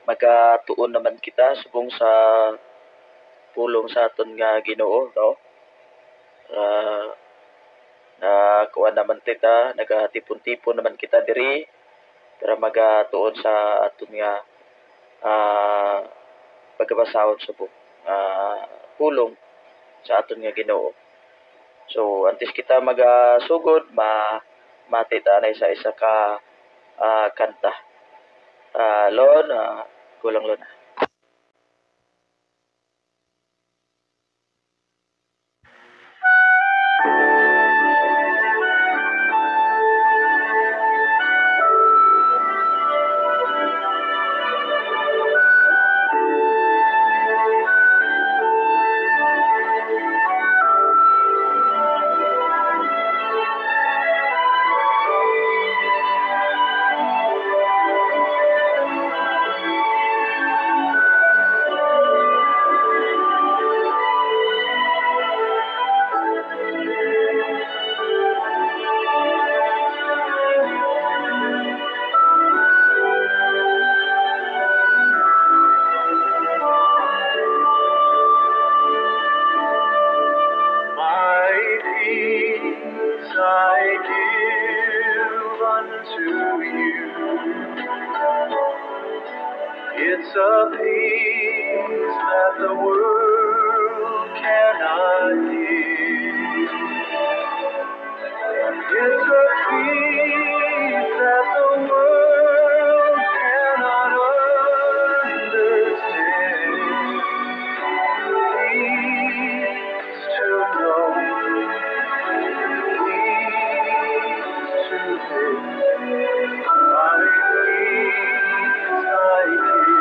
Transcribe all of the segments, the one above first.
magatuon naman kita subong sa pulong sa aton nga Ginoo, no? Uh, na kuan naman kita, nagatipon-tipon naman kita diri para magatuon sa aton nga pagkabasahon subong pulong sa aton nga Ginoo. So antes kita magasugod, mati ta na isa-isa ka kanta. Lon, kulang Lon. It's a peace that the world cannot give. It's a peace that the world cannot understand. Peace to know, peace to live. My peace I give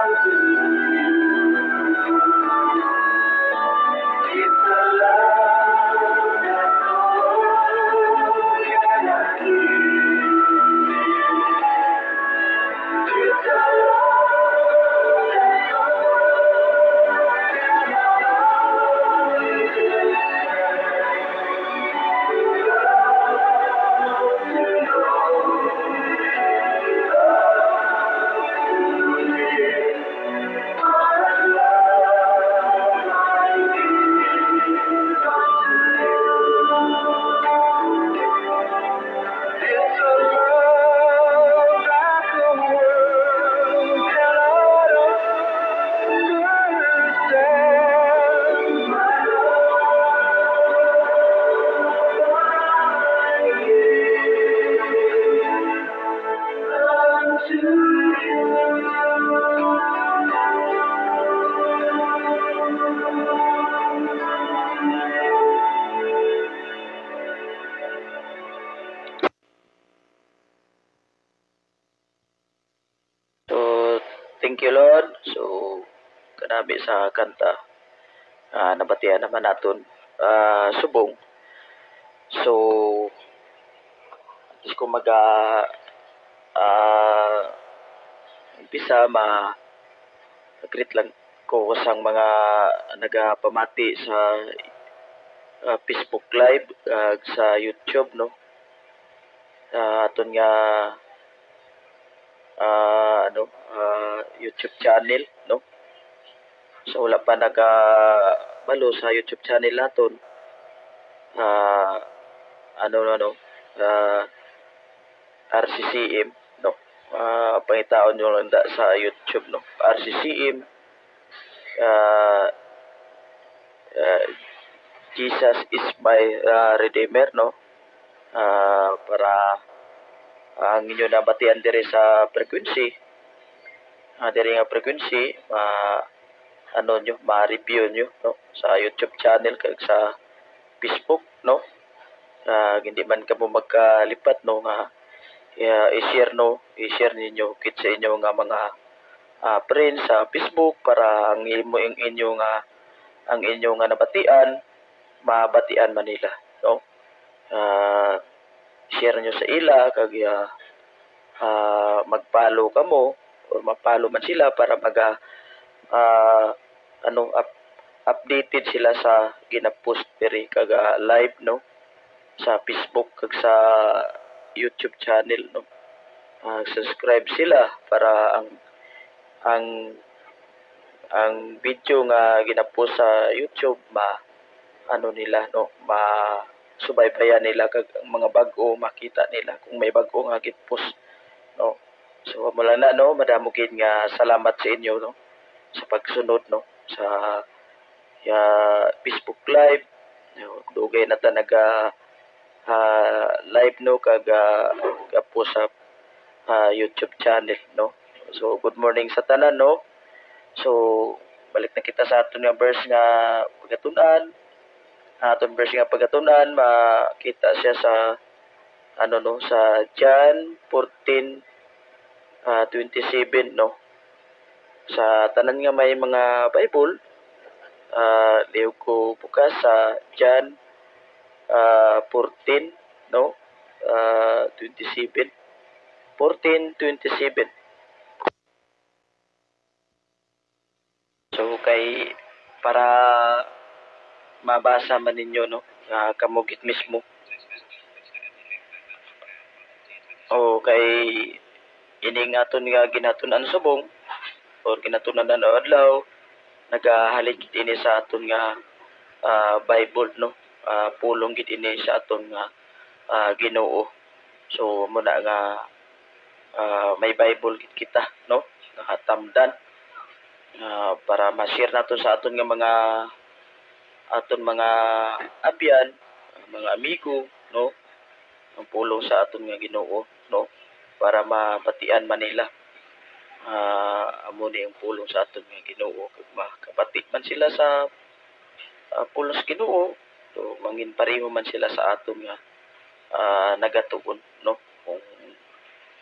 unto you. Thank you Lord. So kanami sa kanta nabatian naman naton subong. So is ko maga umpisa greet lang ko sang mga nagapamati sa Facebook Live sa YouTube, no? Aton nga YouTube channel, no? So wala pa nagabalo sa YouTube channel naton. RCCM, no? Pangitaon nyo lang sa YouTube, no? RCCM, Jesus is my Redeemer, no? Para ang inyo nabatian dire sa frequency, dire nga frequency, nyo, ma-review nyo, no? Sa YouTube channel kag sa Facebook, no? Hindi man kamo magkalipat, no? I-share, no? I-share ninyo kit sa inyo nga mga friends sa Facebook para ang inyong nabatian mabatian man nila, no? Share nyo sa ila kag mag-follow kamo or ma-follow man sila para ah, updated sila sa gina-post diri kag live, no, sa Facebook kag sa YouTube channel, no. Subscribe sila para ang video nga gina-post sa YouTube nila, no, subaybayan nila kag ang mga bag-o makita nila kung may bag-o nga git-post, no. So mula na, no, madamo gid nga salamat sa inyo, no, sa pagsunod, no, sa Facebook live, no. Dugay na ta naga live, no, kag post sa YouTube channel, no. So good morning sa tanan, no. So balik na kita sa aton nga verse nga pagatunan. Aton verse nga pagatunan makita siya sa sa John 14:27, no. Sa tanan nga may mga Bible, liw ko bukas sa John 14, no, 27. 14:27. So kay para mabasa man ninyo, no, kamugit mismo. O kay ining aton nga ginatunan subong or ginatunan na adlaw nagahalin gid ini sa aton nga Bible, no. Pulong gid ini sa aton nga Ginoo. So muna nga may Bible gid kita, no, nakatamdan para ma-share nato sa aton nga mga abyan, mga amigo, no, ang pulong sa aton nga Ginoo, no, para mabatian man nila amo ni ang pulong sa aton nga Ginoo kag makabati man sila sa pulong sa Ginoo, so mangin pareho man sila sa aton nga nagatuon, no, kung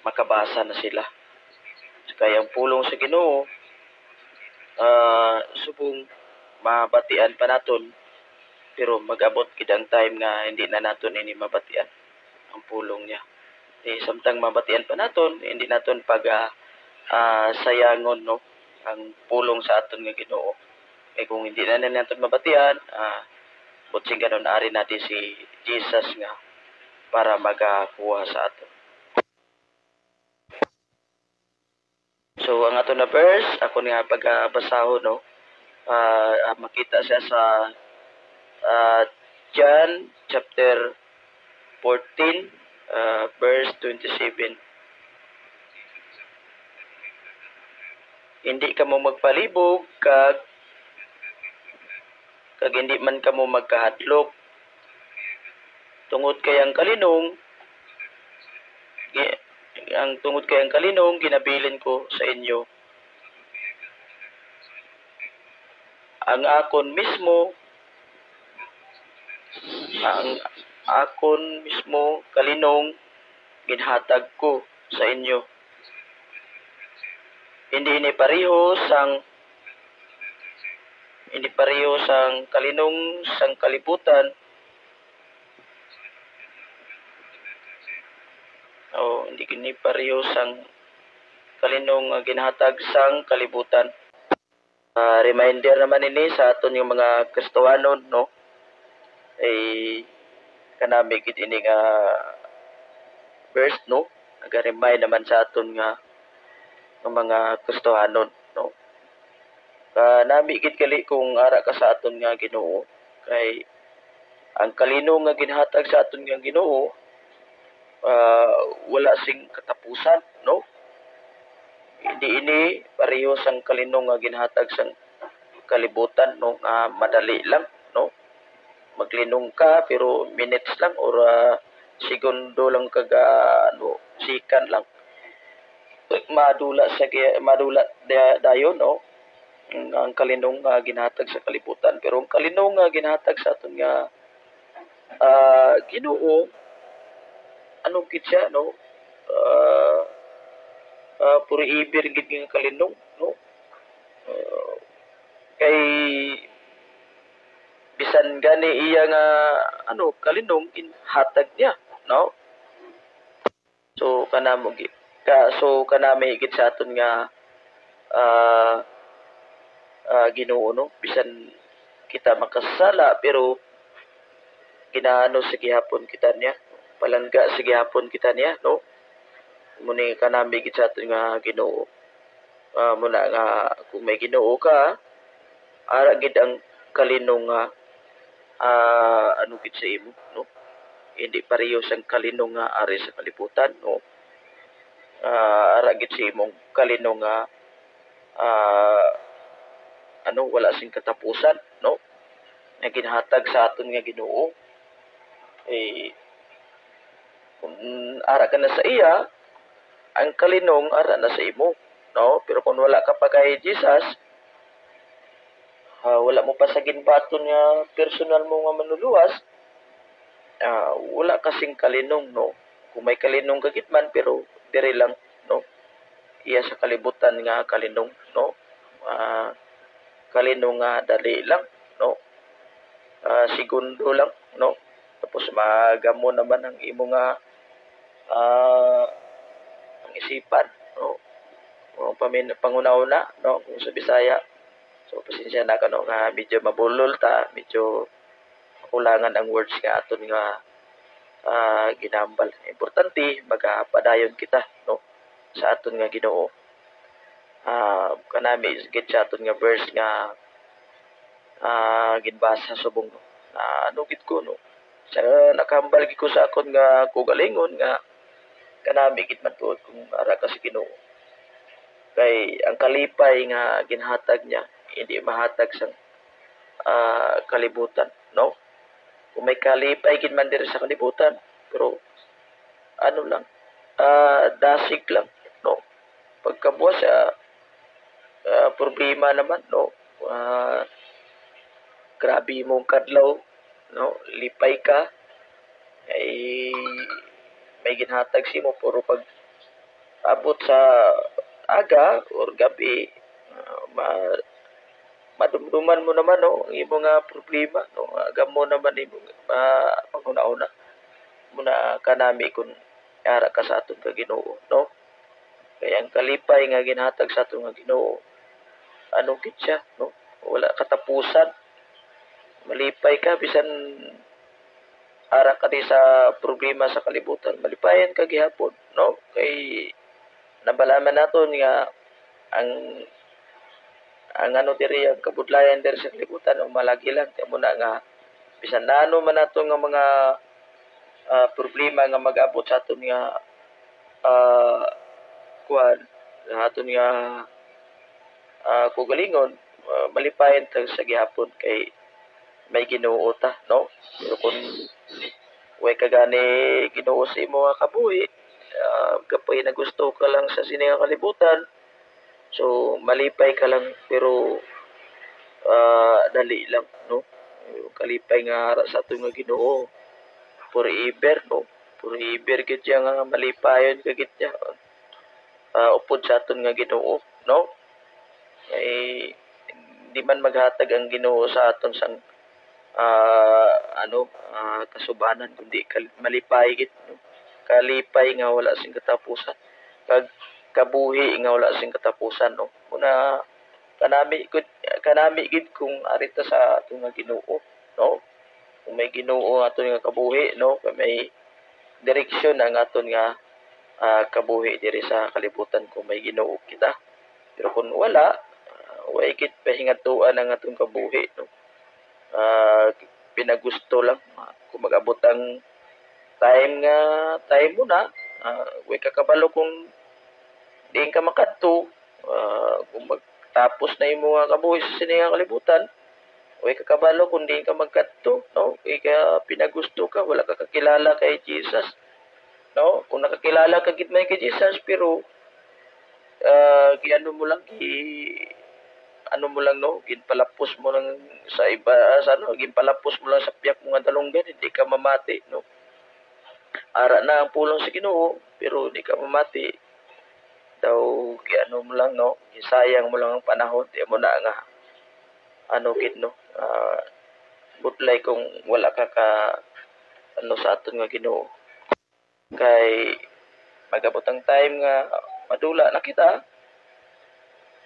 makabasa na sila. So, kaya ang pulong sa Ginoo subong mabatian pa naton, pero mag-abot gid ang time nga hindi na naton ini mabatian ang pulong niya. Samtang mabatian pa naton, hindi naton sayangon, no, ang pulong sa aton nga Ginoo. Kung hindi na naton mabatian, butsing ganon ari natin si Jesus nga para magakuha sa aton. So ang aton na verse ako nga pagbasahon, no, makita siya sa John chapter 14 verse 27. Hindi ka mo magpalibog kag hindi man ka mo magkahadlok tungod kay ang kalinong ginabilin ko sa inyo. Ang akon mismo kalinong ginhatag ko sa inyo. Hindi pareho sang kalinong sang kalibutan. Hindi kini pareho sang kalinong ginhatag sang kalibutan. Reminder naman ini sa aton yung mga Kristohanon, no. Kanami gid ini nga verse, no. Naga-remind naman sa aton nga ng mga Kristohanon, no. Nami gid kali kung ara ka sa aton nga Ginoo, kay ang kalinong nga ginhatag sa aton nga Ginoo wala sing katapusan, no. Hindi ini pareho sang kalinong nga ginhatag sang kalibutan, no, madali lang, no. Maglinong ka pero minutes lang or segundo lang sikan lang madula dayon, no, ang kalinong ginhatag sa kalibutan. Pero ang kalinong ginhatag sa aton nga Ginoo, anong gid siya, no, puri ibir gid nga kalinong, no. bisan gani iya nga kalinong hatag niya, no? So kanami gid sa aton nga ah, Ginoo, no? Bisan kita makasala pero ginaano sa gihapon kita niya, palangga sa gihapon kita niya, no? Muni kanami gid sa aton nga Ginoo. Muna nga kung may Ginoo ka, ara gid ang kalinong nga gid sa imo, no? Hindi pareho sang kalinong nga ari sa kalibutan, no? Ara gid sa imong kalinong nga wala sing katapusan, no? Nga ginhatag sa aton nga Ginoo. Eh, kung ara ka na sa iya, ang kalinong ara na sa imo, no? Pero kung wala ka pa kay Jesus, wala mo pa sa ginbaton nga personal mo nga manuluwas, wala kasing kalinong, no? Kung may kalinong kagit man, pero diri lang, no? Iya sa kalibutan nga kalinong, no? Kalinong nga dali lang, no? Segundo lang, no? Tapos magamo naman ang imo nga ang isipan, no? O pangunauna, no? Kung sa Bisaya. So pasensya na kano nga medyo mabulol ta, medyo kulangan ang words nga aton nga ginambal. Importante magapadayon kita, no? Sa aton nga Ginoo. Kanami gid sa aton nga verse nga ginbasa subong, no? Gid ko, no? Sa nakahambal gid ko sa akon nga kugalingon nga kanami gid man tuod kung ara ka sa Ginoo. Kay ang kalipay nga ginhatag niya hindi mahatag sang kalibutan, no? Kung may kalipay gid man diri sa kalibutan, pero lang, dasig lang, no? Pagkabuwas sa problema naman, no? Grabe mong kadlaw, no? Lipay ka, ay may ginhatag si mo puro pag abot sa aga or gabi, madumduman mo naman, no? Ang imo nga problema, no? Agam mo naman imo panguna-una muna kanami kung ara ka sa aton ka Ginoo, no? Kaya ang kalipay nga ginhatag sa aton nga Ginoo, gid siya, no? Wala katapusan. Malipay ka bisan ara ka di sa problema sa kalibutan, malipayan ka gihapon, no? Kay nabalaman naton nga ang diri ang kabudlayan diri sa kalibutan o malagi lang kay muna nga bisan nano man nato nga mga problema nga mag-abot sa aton nga kuan sa aton nga kugalingon, malipayan ta sa gihapon kay may Ginoo ta, no? Pero kung way ka gani Ginoo sa imo nga kabuhi, kapay na gusto ka lang sa sini nga kalibutan, so malipay ka lang pero dali lang, no? Yung kalipay nga ara sa ato nga Ginoo forever, no? Forever gid siya nga malipayon ka gid niya. Upod sa aton nga Ginoo, no? Ay di man maghatag ang Ginoo sa aton sang kasubanan kundi malipay gid, no? Kalipay nga wala sing katapusan, kag kabuhi nga wala sing katapusan, no? Muna kanami gid kung arita sa aton nga Ginoo, no? Kung may Ginoo aton nga kabuhi, no? Kung may direksyon ang aton nga kabuhi diri sa kalibutan kung may Ginoo kita. Pero kung wala, way gid pahingatuan ang aton kabuhi, no? Pinagusto lang, kung mag-abot ang time mo na, way kakabalo kung di ka makadto, kung magtapos na imo nga kabuhi sa sini nga kalibutan, way kakabalo kung di ka magkadto, no? Kay ka pinagusto ka, wala ka kakilala kay Jesus, no? Kung nakakilala ka gid may kay Jesus pero giano mo lang no, ginpalapos mo lang sa iba, ginpalapos mo lang sa piyak mo nga dalunggan, hindi ka mamati, no? Ara na ang pulong sa Ginoo, pero hindi ka mamati. Daw, giano mo lang, no? Gisayang mo lang ang panahon, di mo na nga, no? butlay kung wala ka ano sa aton nga Ginoo. Kay magabot ang time nga madula na kita,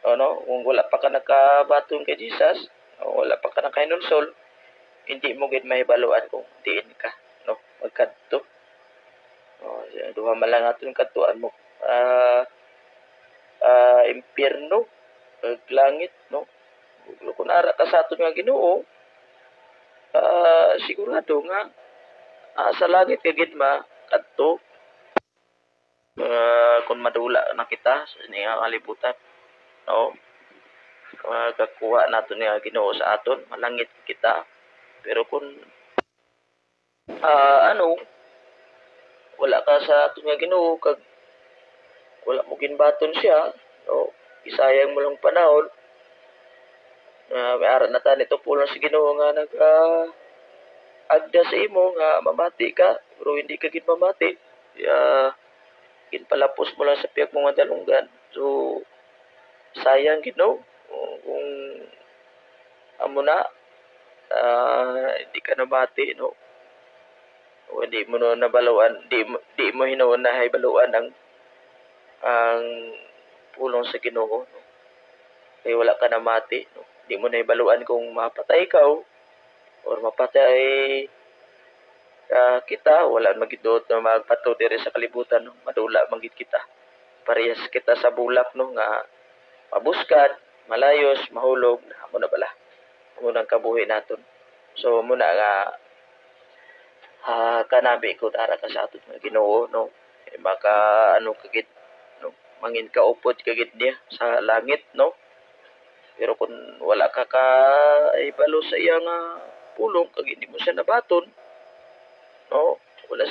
ano, kung wala pa ka nakabaton kay Jesus, o wala pa ka nakahinulsol, hindi mo gid mahibaluan kung diin ka, no, magkadto. Duha man lang aton kadtuan mo. Impyerno, ug langit, no. Kung ara ka sa aton nga Ginoo, sigurado nga sa langit ka gid makadto. Kung madula na kita sa nga kalibutan, no. Kakuha naton nga Ginoo sa aton, malangit kita. Pero kung ano, wala ka sa aton nga Ginoo kag wala mo ginbaton siya, no, isayang mo lang panahon. May ara na ta nito pulang si Ginoo nga agda sa imo nga mamati ka, pero hindi ka gid mamati. Ginpalapos mo lang sa piyak mo nga dalunggan. So sayang gid, no, kung amo na hindi ka namati, no. O hindi mo no nabaluan, di mo hinuon na hibaluan ang pulong sa Ginoo, no. Kaya wala ka namati, no. Di mo na hibaluan kung mapatay ka or mapatay kita, wala magidot na magpato diri sa kalibutan, no. Madula manggid kita. Parehas kita sa bulak, no, nga mabuskad, malayos, mahulog, amo na bala. Amo nang kabuhi naton. So muna nga kanabi ko ara ka sa aton nga Ginoo, no. Maka ano kagid, no, mangin ka upod kagid niya sa langit, no. Pero kung wala ka ibalo sa iya nga pulong kag hindi mo siya nabaton, no, wala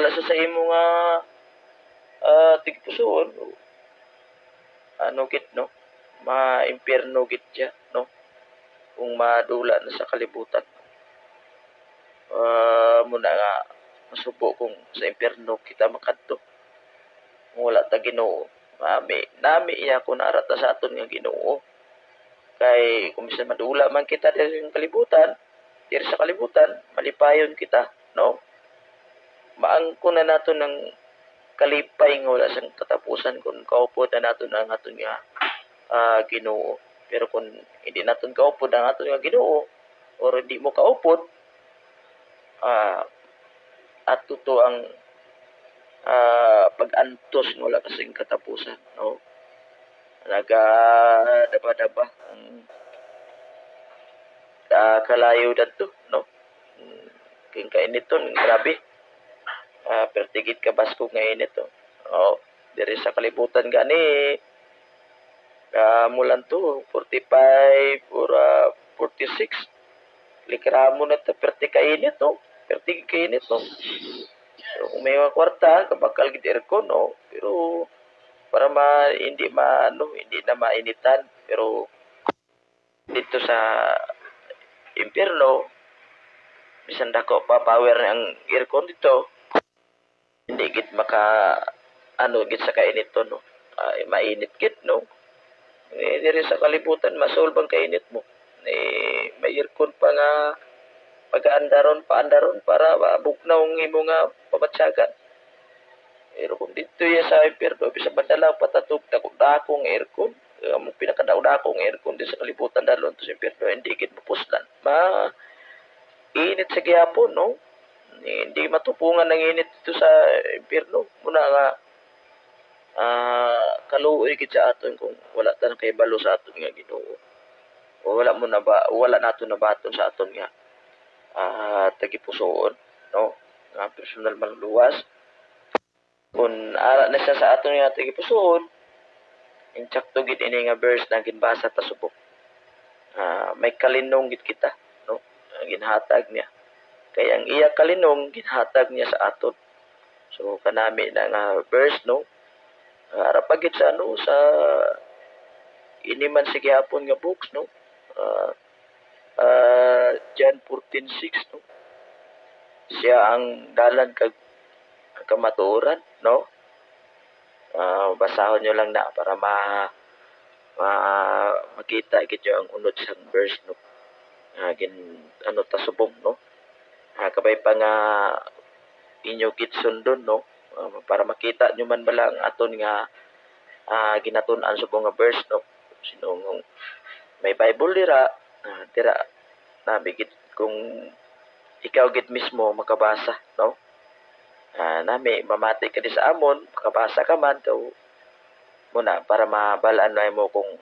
sa imo nga tigpusoon, ano gid, no, maimpyerno gid siya, no, kung madula na sa kalibutan. Muna nga masubo kung sa impyerno kita makadto. Kung wala ta Ginoo, nami iya kung narata sa aton nga Ginoo. Kay kung bisan madula man kita diri sa kalibutan, malipayon kita, no. Maangko na nato ng kalipay nga wala sang katapusan kung kaupod na nato ang aton nga Ginoo. Pero kung hindi naton kaupod ang aton nga Ginoo or hindi mo kaupod, at tuto ang pag-antos nga wala kasing katapusan, no. Nagadaba-daba ang kalayo dadto, no. King kainit to, grabe. Pertigit ka basko nga init to. Diri sa kalibutan gani mulan to 45 or 46. Likramo na ta perti kainit, no. Perti kainit, no. Pero kung may mga kwarta, kabakal gid aircon, no. Pero para hindi na mainitan. Pero dito sa impyerno, bisan dako pa power ang aircon dito, hindi gid gid sa kainit to, no. Mainit gid, no. Diri sa kalibutan masolve ang kainit mo. May aircon pa nga pag-andaron para mabugnaw ang imo nga pabatsagan. Pero kung dito sa impyerno, bisa madala patatog dakong aircon. Ang pinakadakong aircon din sa kalibutan dalon to sa impyerno, hindi gid mapuslan. Init sa gihapon, no. Hindi matupungan ng init dito sa impyerno. Muna nga kaluoy gid sa aton kung wala ta nakahibalo sa aton nga Ginoo. O wala nato nabaton sa aton nga tagipusoon, no. Nga personal maluluwas. Kung ara na siya sa aton nga tagipusoon, insakto gid ini nga verse na ginbasa ta subok. May kalinong gid kita, no. Ginhatag niya. Kaya ang iya kalinong ginhatag niya sa aton. So kanami na nga verse, no. Ara pagit sa sa iniman sige hapon nga books, no. John 14:6, no. Siya ang dalan kag kamatuoran, no. Basahon nyo lang na para makita gid ang unod sang verse, no. gin ano ta subong no. Kabay pa nga inyo gitson doon no. Para makita nyo man bala ang aton nga ginatun-an subong nga verse no. Sinong may Bible dira, dira nabigit kung ikaw gid mismo makabasa no. Nami mamati ka di sa amon, makabasa ka man daw muna para mabalaan na mo kung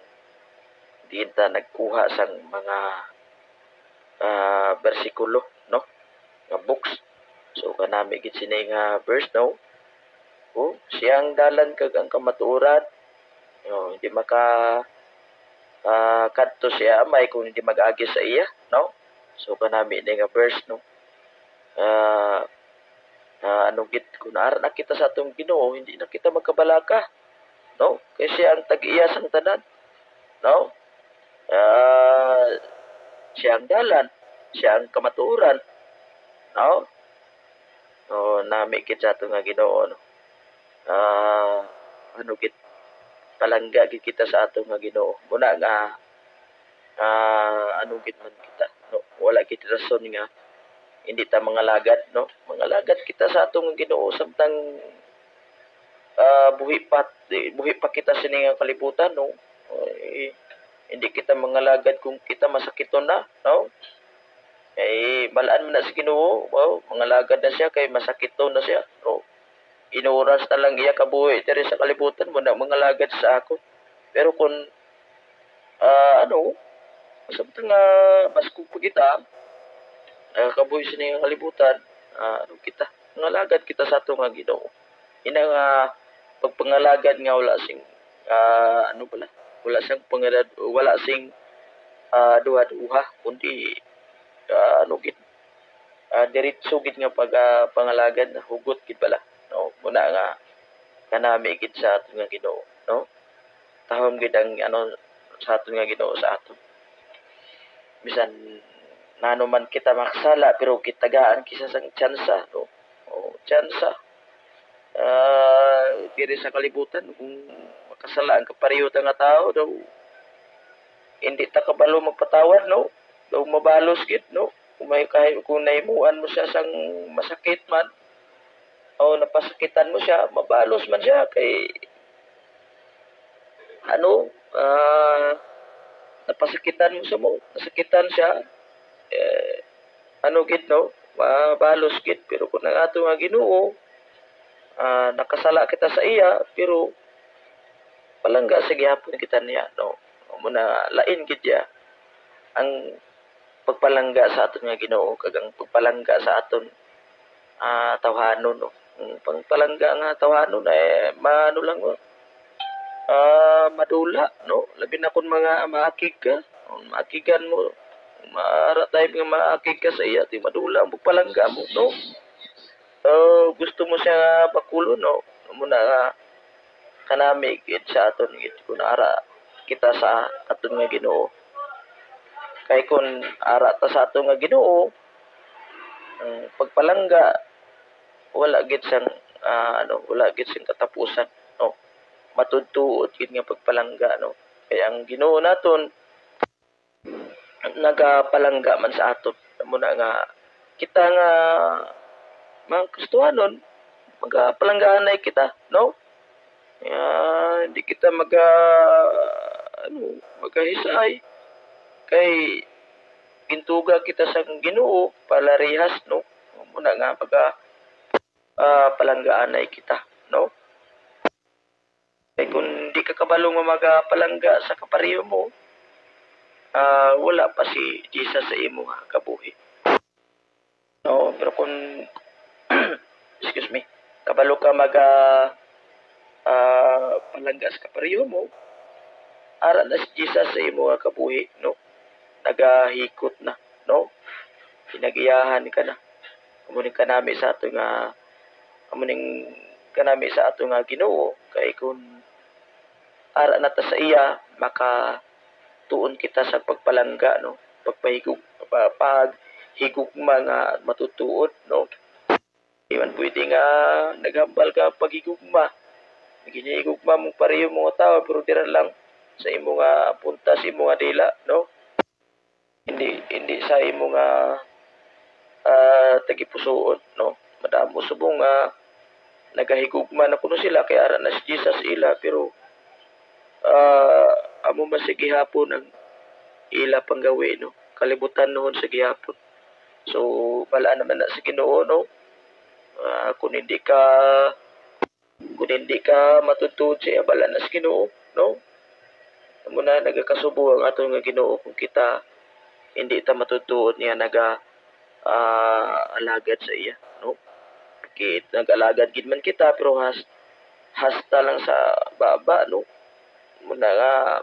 diin ta nagkuha sang mga bersikulo no nga books. So kanami gid sini nga verse no. Siyang dalan kag ang kamatuoran. Hindi maka kadto siya amay kung hindi mag-agi sa iya no. So kanami ni nga verse no. Anong gid kung naara na kita sa atong Ginoo hindi na kita magkabalaka no. Kay siya ang tag-iya sang tanan no. Siya ang dalan, siya ang kamatuoran no. Nami gid sa atong nga Ginoo no. Ano gid palangga gid kita sa atong nga Ginoo muna nga ano gid man kita no. Wala gid rason nga hindi ta mangalagad no. Mangalagad kita sa atong nga Ginoo samtang buhi pa kita sini nga kalibutan no. Hindi kita mangalagad kung kita masakiton na no. Balaan mo na si Ginoo, mangalagad na siya kay masakiton na siya no. Inuras na lang iya kabuhi diri sa kalibutan mo na mangalagad sa ako. Pero kung samtang basko pa kita kabuhi sini nga kalibutan, kita mangalagad kita sa ato nga Ginoo. Ina nga pagpangalagad nga wala sing wala sing duha-duha kundi diretso gid nga pangalagad na hugot gid pala no. Muna nga kanami gid sa aton nga Ginoo no. Tahom gid ang sa aton nga Ginoo sa aton. Bisan nano man kita makasala pero kitagaan kisa sang tsansa no. Tsansa diri sa kalibutan kung makasala ang kapariyo nga tao daw hindi ta kabalo magpatawad no. Daw mabalos gid no. Kung naimuan mo siya sang masakit man o napasakitan mo siya, mabalos man siya kay napasakitan mo siya nasakitan siya gid no, mabalos gid. Pero kung ang ato nga Ginoo nakasala kita sa iya pero palangga sa gihapon kita niya no. Muna lain gid ya ang pagpalangga sa aton nga Ginoo kag ang pagpalangga sa aton tawhanon no. Pagpalangga nga tawhanon maano lang madula no. Labi na kun mga maakig ka, maakigan mo, maara tayo nga maakig ka sa iya, ti madula ang pagpalangga mo no. Gusto mo siya bakulo no. Muna nga kanami gid sa aton gid kun ara kita sa aton nga Ginoo. Kay kun ara ta sa ato nga Ginoo, pagpalangga wala gid sang wala gid sing katapusan no. Matudtuod gid nga pagpalangga no. Kay ang Ginoo naton nagapalangga man sa aton. Muna nga kita nga mga Kristiyanon magapalanggaan na kita no. Hindi kita magahisay kay gintuga kita sa Ginoo palarihas no. Muna nga palanggaan na kita no. Kay kung di ka kabalo nga magapalangga sa kapariyo mo, wala pa si Jesus sa imo nga kabuhi no. Pero kung excuse me, kabalo ka palangga sa kapariyo mo, ara na si Jesus sa imo nga kabuhi no. Nagahikot na no. Pinagiyahan ka na. Amuning kanami sa ato nga Ginoo kay kun ara na ta sa iya maka tuon kita sa pagpalangga no. Paghigugma nga matutuod no. Iwan pwede nga naghambal ka paghigugma. Ginigugma mong pareho mga tao pero dira lang sa imo nga punta sa imo nga dila no. hindi sa imo nga tagipusoon, no? Madamo subong nga nagahigugma na kuno sila kay ara na si Jesus ila pero amo man sa gihapon ang ila panggawi, no? Kalibutan noon sa gihapon. So bala naman na sa Ginoo, no? Kung hindi ka matutuod siya bala na sa Ginoo, no? Amo na nagakasubo ang aton nga Ginoo kung kita hindi ta matutuod niya alagad sa iya, no? Nag-alagad gid man kita pero hasta lang sa baba, no? Muna nga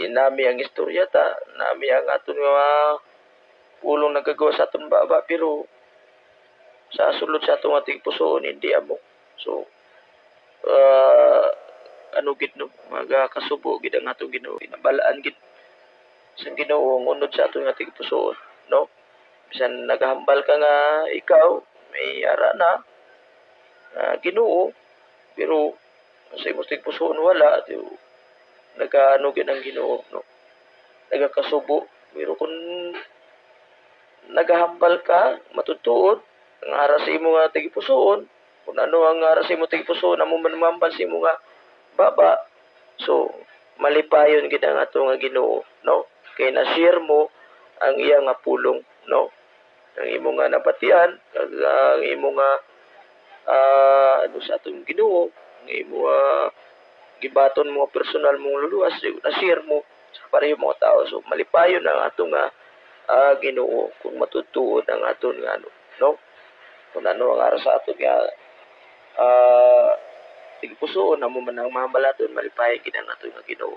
nami ang istorya ta, nami ang aton nga pulong nagagawa sa aton baba pero sa sulod sa atong ating pusoon hindi amo. So ano gid, no, magakasubo gid ang atong Ginoo, inabalaan gid sa Ginoo ngunod sa atong ating pusoon, no? Bisan naghambal ka nga ikaw may ara na Ginoo pero sa imong ating pusoon wala, di nagaano gid ang Ginoo, no? Nagakasubo pero kung nagahambal ka matutuod ang ara sa imo nga tigipusoon, kung ano ang ara sa imo tigipusoon amo man mambal sa imo nga baba, so malipayon gid ang ato nga Ginoo, no? Kay na-share mo ang iya nga pulong, no? Ang imo nga nabatian, ang imo nga ano sa atong Ginoo, ang imo gibaton mo personal mong luluwas, na-share mo sa pareho mga tao. So malipayon ang ato nga Ginoo kung matutuod ang aton nga ano, no? Kung ano ang ara sa aton nga tigpusoon amo man ang mamalaton malipay gid ang aton nga Ginoo.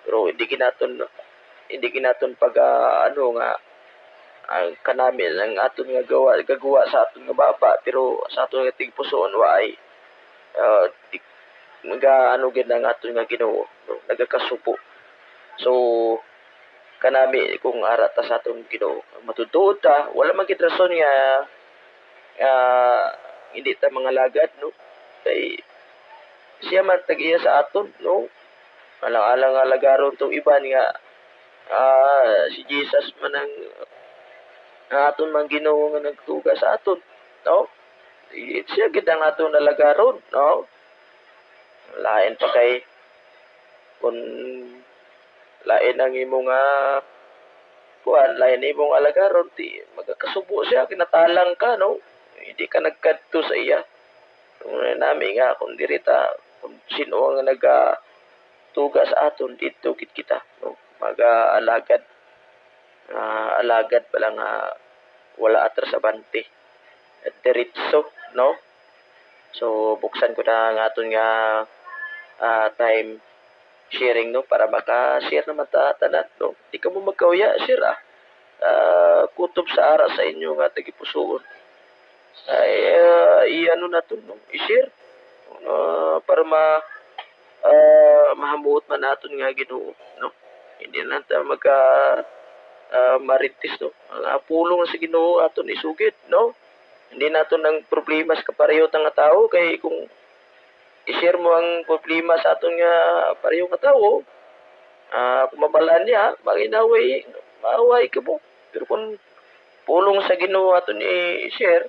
Pero hindi ginaton pag ano nga ang kanami ang aton nga gagawa sa aton nga baba pero sa aton nga tigpusoon waay ano gid ang aton nga Ginoo, no? Nagakasupo. So kanami kung ara ta sa aton Ginoo matutuod ta wala man gid rason nga hindi ta mga lagad, no? Kay siya man tagiya sa aton, no? Alang-alang nga lagaron tong iban nga si Jesus man ang aton man Ginoo nga nagtuga sa aton, no? Siya gid ang aton nalagaron, no? Lain pa kay kung lain ang imong lain imong alagaron ti magakasubo siya kinatalang ka, no? Hindi ka nagkadto sa iya. Nami nga kung dirita kung sino ang nagatuga sa aton dito gid kita, no? Mag-alagad alagad pa lang wala atras abante at diretso, no? So buksan ko na ang aton nga time sharing, no, para maka-share naman ta tanan, no? Di ka mo magkauya share kutob sa ara sa inyo nga tagipusoon ay i-ano na to, no? I-share para mahamuot man naton nga Ginoo, no? Hindi na ta maritis, no? Ang pulong sa Ginoo aton isugid, no? Hindi naton ang problema sa kapareho nga tao kay kung i-share mo ang problema sa aton nga pareho nga tao kung mabalaan niya maaway ka mo. Pero kung pulong sa Ginoo aton i-share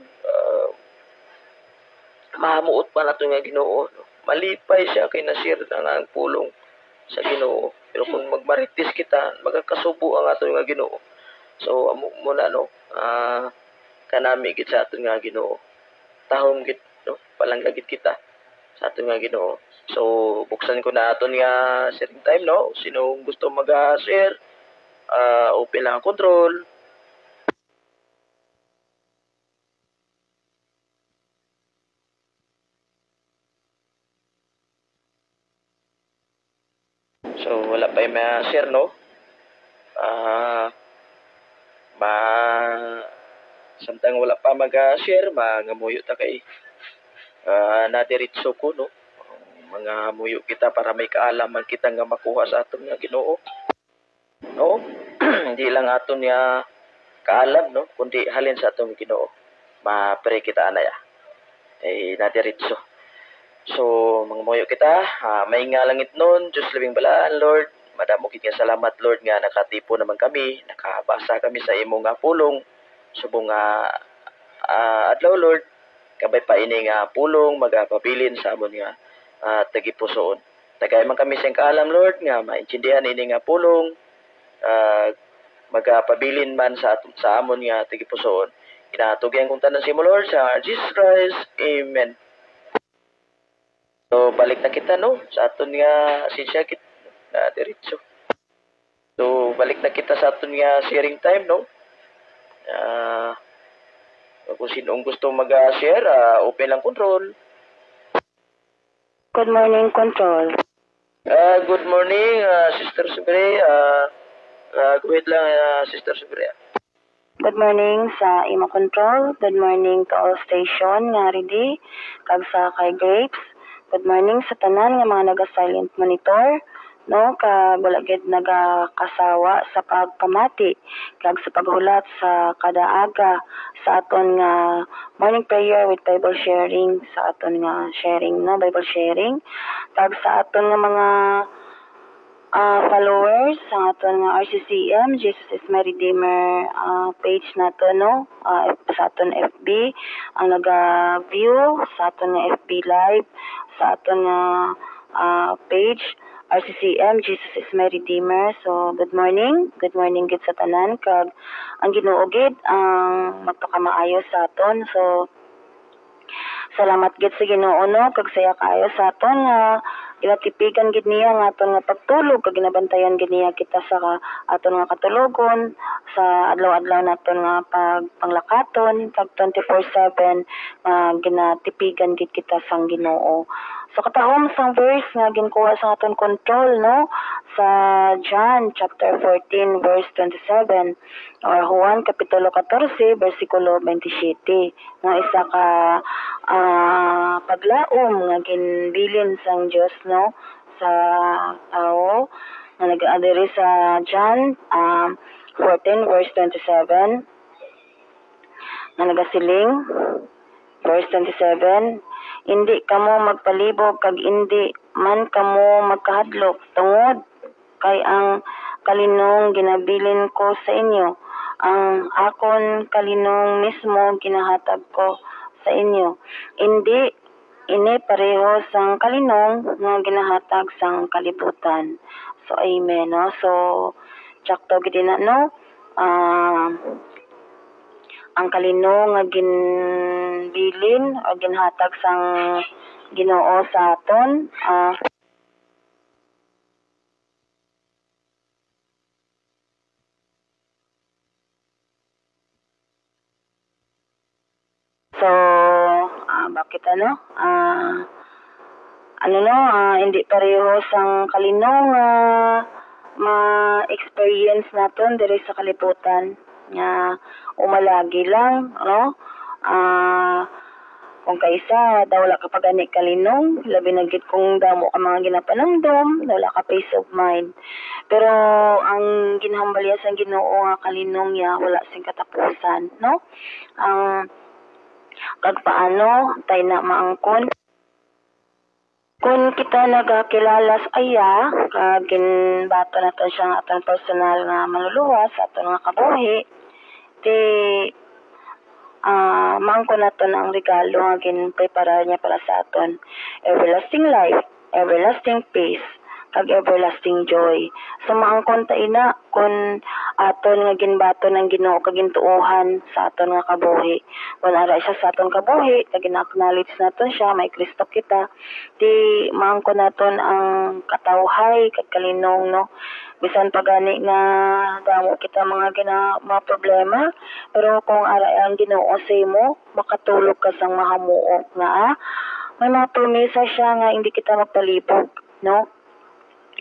mahamuot pa nato nga Ginoo, no? Malipay siya kay na-share na ang pulong sa Ginoo. Pero kung magmaritis kita magakasubo ang aton nga Ginoo. So amo muna, no, kanami gid sa aton nga Ginoo, tahom gid, no, palanggagit kita sa aton nga Ginoo. So buksan ko na aton nga sharing time, no? Sino gusto mag-share open lang ang control. So wala pa yung share, no? Samtang wala pa mag-share mangamuyo ta kay nadiretso ko, no? Mga muyo kita para may kaalaman kita nga makuha sa aton nga Ginoo, no? Hindi lang aton nga kaalam, no, kundi halin sa aton Ginoo mapre kita anay nadiretso. So mga muyo kita may nga langit nun Diyos labing balaan Lord, madamo gid nga salamat Lord nga nakatipo naman kami, nakabasa kami sa imong nga pulong subong nga adlaw Lord, kabay pa ini nga pulong magapabilin sa amon nga tagipusoon. Tagay man kami sing kaalam Lord nga maintindihan ini nga pulong magapabilin man sa amon nga tagipusoon. Inatugyan kong tanan si mo Lord sa Jesus Christ. Amen. So balik na kita no sa aton nga sinsya kit na diretso. So balik na kita sa aton nga sharing time no. Kung sinong gusto mag-share, open lang control. Good morning, Control. Good morning, Sister Sobre. Go ahead lang, Sister Sobre. Good morning sa imo Control. Good morning to all station nga ready. Kag sa kay Grapes. Good morning sa tanan nga mga naga-silent monitor. No, kag wala gid nagakasawa sa pagpamati kag sa paghulat sa kada aga sa aton nga morning prayer with Bible sharing, sa aton nga sharing no Bible sharing kag sa aton nga mga followers sa aton nga RCCM Jesus is my Redeemer page nato no, sa aton FB ang naga-view sa aton nga FB live sa aton nga page RCCM, Jesus is my Redeemer. So, good morning gid sa tanan kag ang Ginoo gid ang magpakamaayo sa aton. So, salamat gid sa Ginoo no kag saya kaayo sa aton nga ginatipigan gid niya nga aton nga pagtulog kag ginabantayan gid niya kita sa aton nga katulogon sa adlaw-adlaw naton nga panglakaton kag 24/7 ginatipigan gid kita sang Ginoo. So katahom sang verse nga ginkuha sa aton control no sa John chapter 14 verse 27 or Juan kapitulo 14 bersikulo 27 nga isa ka paglaom nga ginbilin sang Dios no sa tao nga nag-adere sa John 14 verse 27 nga nagasiling verse 27, hindi kamo magpalibog kag hindi man kamo magkahadlok tungod kay ang kalinong ginabilin ko sa inyo, ang akon kalinong mismo ginahatag ko sa inyo. Hindi ini pareho sang kalinong nga ginahatag sang kalibutan. So amen no. So sakto gid na no. Ang kalinong nga ginbilin o ginhatag sang Ginoo sa aton so bakit hindi pareho sang kalinong ma-experience naton diri sa kalibutan nga umalagi lang no kung kaisa daw wala ka pa gani kalinong labi na gid kung damo ka mga ginapanamdom wala ka peace of mind pero ang ginhambalya sa Ginoo nga kalinong ya wala sing katapusan no ang kag paano tay na maangkon kung kita nagakilala sa aya kag ginbato naton siya nga atong personal nga manluluwas sa aton nga kabuhi di maangkon naton ang regalo nga ginprepara niya para sa aton, everlasting life, everlasting peace, kag everlasting joy. So maangkon ta ina kun aton nga ginbato ng Ginoo kag gintuohan sa aton nga kabuhi. Kun ara siya sa aton kabuhi, kag gina-acknowledge naton siya, may Kristo kita, di maangkon naton ang katawhay kag kalinong no. Bisan pa gani nga damo kita mga problema, pero kung ara ang Ginoo sa imo, makatulog ka sang mahamuok nga may mga promesa siya nga hindi kita magpalibog, no?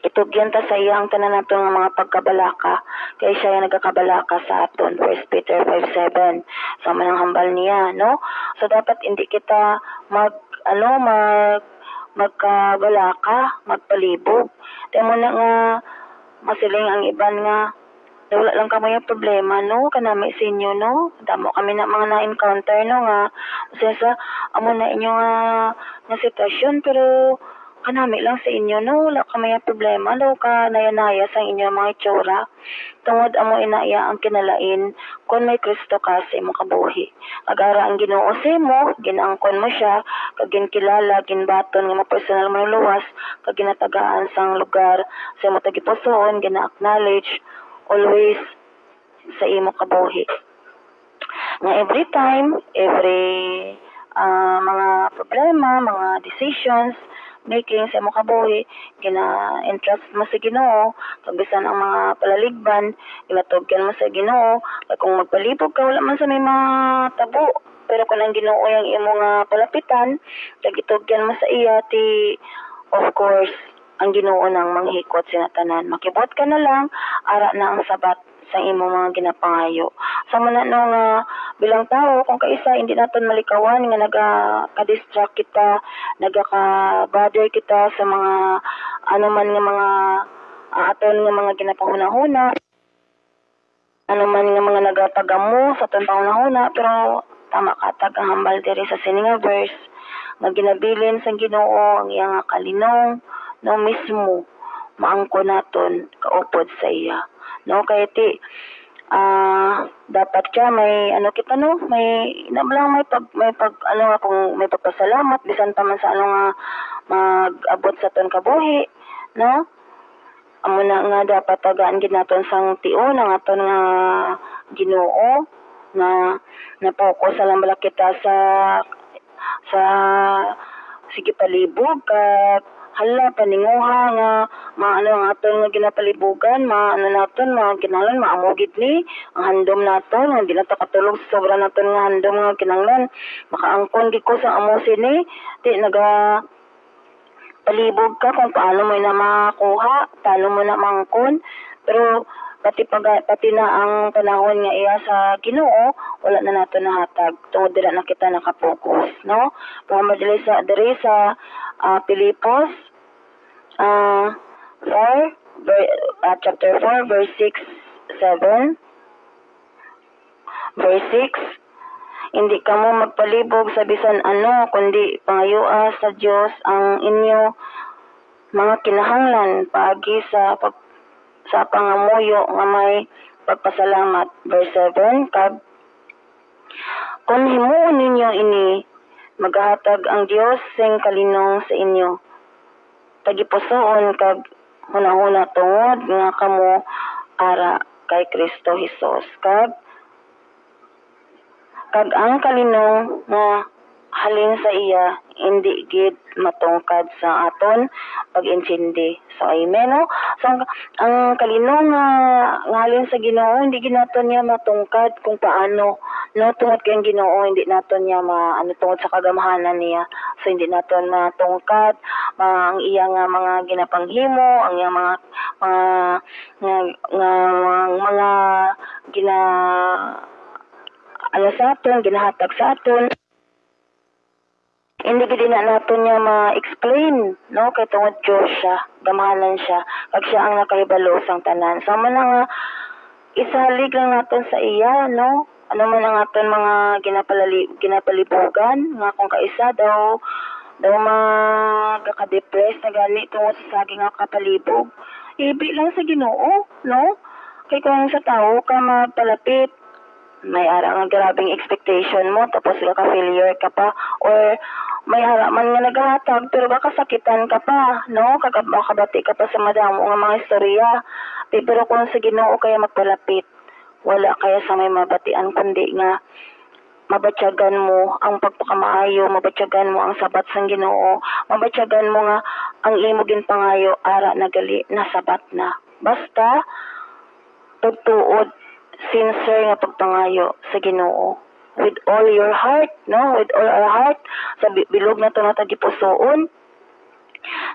Itugyan ta sa iya ang tanan nato nga mga pagkabalaka, kay siya yung nagakabalaka sa aton. 1 Peter 5:7. Sa manang hambal niya, no? So dapat hindi kita magkabalaka, magpalibog. Dahil mo na nga masiling ang iban nga wala lang kamo yung problema no kanami sa inyo no damo kami na mga na-encounter no nga sa amo na inyo nga sitwasyon pero kanami lang sa inyo no, wala ka may problema, law ka nayanaya sa inyo mga itsura. Tungod amo inaya ang kinalain, kung may Kristo ka sa imo kabuhi. Agara ang Ginoo sa imo, ginaangkon mo siya, kag ginkilala, ginbaton nga personal mo luwas, kag ginatagaan sang lugar sa imo tagipusoon, gina-acknowledge always sa imo kabuhi. Nga every time, every mga problema, mga decisions, making sa imo kabuhi, gina-entrust mo sa Ginoo, kag bisan ang mga palaligban, ginatugyan mo sa Ginoo, kag kung magpalibog ka, wala man sa may mga tabo, pero kung ang Ginoo yung imo nga palapitan, kag itugyan mo sa iya, of course, ang Ginoo nang manghikot sinatanan. Makibot ka na lang, ara na ang sabat sa imo mga ginapangayo. Sa manano nga bilang tao, kung kaisa hindi naton malikawan nga nagaka-distract kita, nagaka-bother kita sa mga ano man nga mga aton nga mga ginapanghuna-huna, ano man nga mga nagatagamo sa aton panghuna, pero tama ka tag ang hambal diri sa sininga verse nga ginabilin sa Ginoo ang iyang kalinong no mismo maangko naton kaupod sa iya. No, kaya dapat ka may ano kita no, may inablang may pag ano kung may pagpasalamat bisan pa man sa ano nga mag-abot sa ton kabuhi, no? Amo na nga dapat tagaan gid naton sang tion ang aton nga Ginoo na na-focus lang bala kita sa sige palibog kag hala paninguha nga maano ang aton nga ginapalibugan, maano naton mga kinahanglan maamugid ni ang handom naton nga di nato katulog sa sobra naton nga handom nga kinahanglan makaangkon gid ko sa amo sini di naga palibog ka kung paano mo na makakuha, paano mo na mangkon, pero pati na ang panahon nga iya sa Ginoo wala na nato nahatag tungod dira na kita nakapokus, no? Pamamadali sa diri sa Pilipos chapter 4 verse 6-7. Verse 6, hindi ka mo magpalibog sa bisan ano kundi pangayua sa Dios ang inyo mga kinahanglan paagi sa pangamuyo nga may pagpasalamat. Verse 7, kag kung himuon ninyo ini maghatag ang Dios sing kalinong sa inyo tagipusoon kag hunahuna tungod nga kamo ara kay Kristo Jesus kag ang kalinong nga halin sa iya hindi gid matungkad sa aton pag-intindi. So amen no. So ang kalinong nga halin sa Ginoo hindi gid naton niya matungkad kung paano no tungod kay Ginoo hindi naton niya tungod sa kagamahanan niya. So hindi naton matungkad ang iya nga mga ginapanghimo, ang iya mga gina sa aton, ginahatag sa aton. Hindi gid na naton niya ma-explain, no? Kay tungod Diyos siya, gamahalan siya, kag siya ang nakahibalo sang tanan. So man nga isalig lang naton sa iya, no? Ano man ang aton mga ginapalibugan, nga kung kaisa daw magaka-depress na gani tungod sa saging nga kapalibog. Ibi lang sa Ginoo, no? Kay kung sa tao ka magpalapit, may arang grabing expectation mo tapos ka failure ka pa or may haraman nga naghahatag pero baka sakitan ka pa, no? Kakabati ka pa sa madamo nga mga istorya. Pero kung sa Ginoo kaya magpalapit, wala kaya sa may mabatian kundi nga mabatyagan mo ang pagpakamaayo, mabatyagan mo ang sabat sang Ginoo, mabatyagan mo nga ang imo ginpangayo ara nagali nasabat na. Basta tugtuod sincere nga pagpangayo sa Ginoo with all your heart, no? With all our heart sa bilog na to tagipusoon,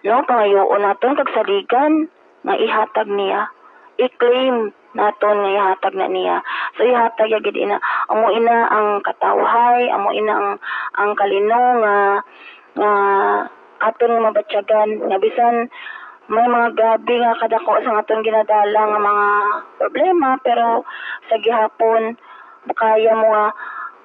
no? Pangayoon naton kag saligan nga ihatag niya, i-claim naton nga ihatag na niya. So ihatag ya gid ina amo ina ang katawhay, amo ina ang kalinong nga aton nga mabatyagan nga bisan may mga gabi nga kadako sa aton ginadala nga mga problema pero sa gihapon makaya mo nga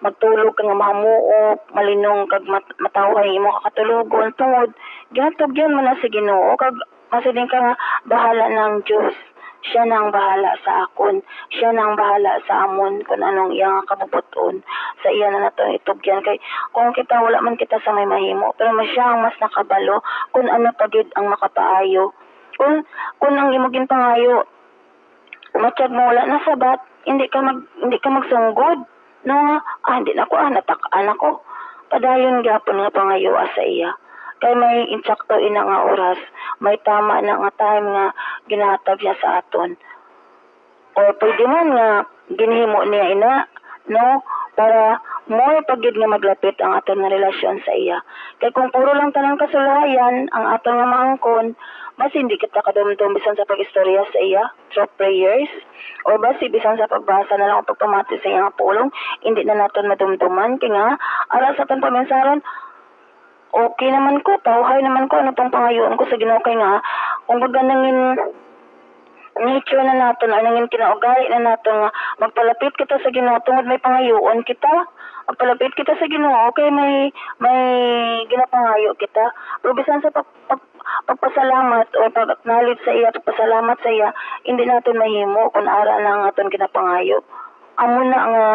magtulog ka nga mahamuok, malinong kag matawhay imo kakatulogon tungod gihatag yan man na sa Ginoo kag masiding ka nga bahala ng Dios. Siya nang bahala sa akon. Siya nang bahala sa amon kung anong iya nga kabubuton. Sa iya na nato itugyan. Kay kung kita wala man kita sa may mahimo. Pero siya ang mas nakabalo kung ano pagid ang makapaayo. Kung ang imong pangayo, matiyag mo wala na sabat, hindi ka magsunggod. No, hindi na ko, natakaan ako. Padayon gyapon nga pangayo sa iya. Kay may insakto ina nga oras, may tama na nga time nga ginahatag siya sa aton. O pwede man nga ginhimo niya ina, no? Para more pagid nga maglapit ang aton nga relasyon sa iya. Kay kung puro lang tanang kasulayan ang aton nga maangkon, mas hindi kita kadumdum bisan sa pag-istorya sa iya through prayers o basi bisan sa pagbasa na lang o pagpamati sa iya nga pulong, hindi na naton madumduman kay nga ara sa aton paminsaron okay naman ko, tawhay naman ko, ano pang pangayoon ko sa Ginoo kay nga, kung baga nangin nature na natin, ay nangin kinaugali na natin nga, magpalapit kita sa Ginoo, tungod may pangayoon kita, magpalapit kita sa Ginoo, okay, may ginapangayo kita, pero bisan sa pagpasalamat o pag-acknowledge sa iya, pagpasalamat sa iya, hindi natin mahimo kung ara na nga aton ginapangayo. Amo na nga,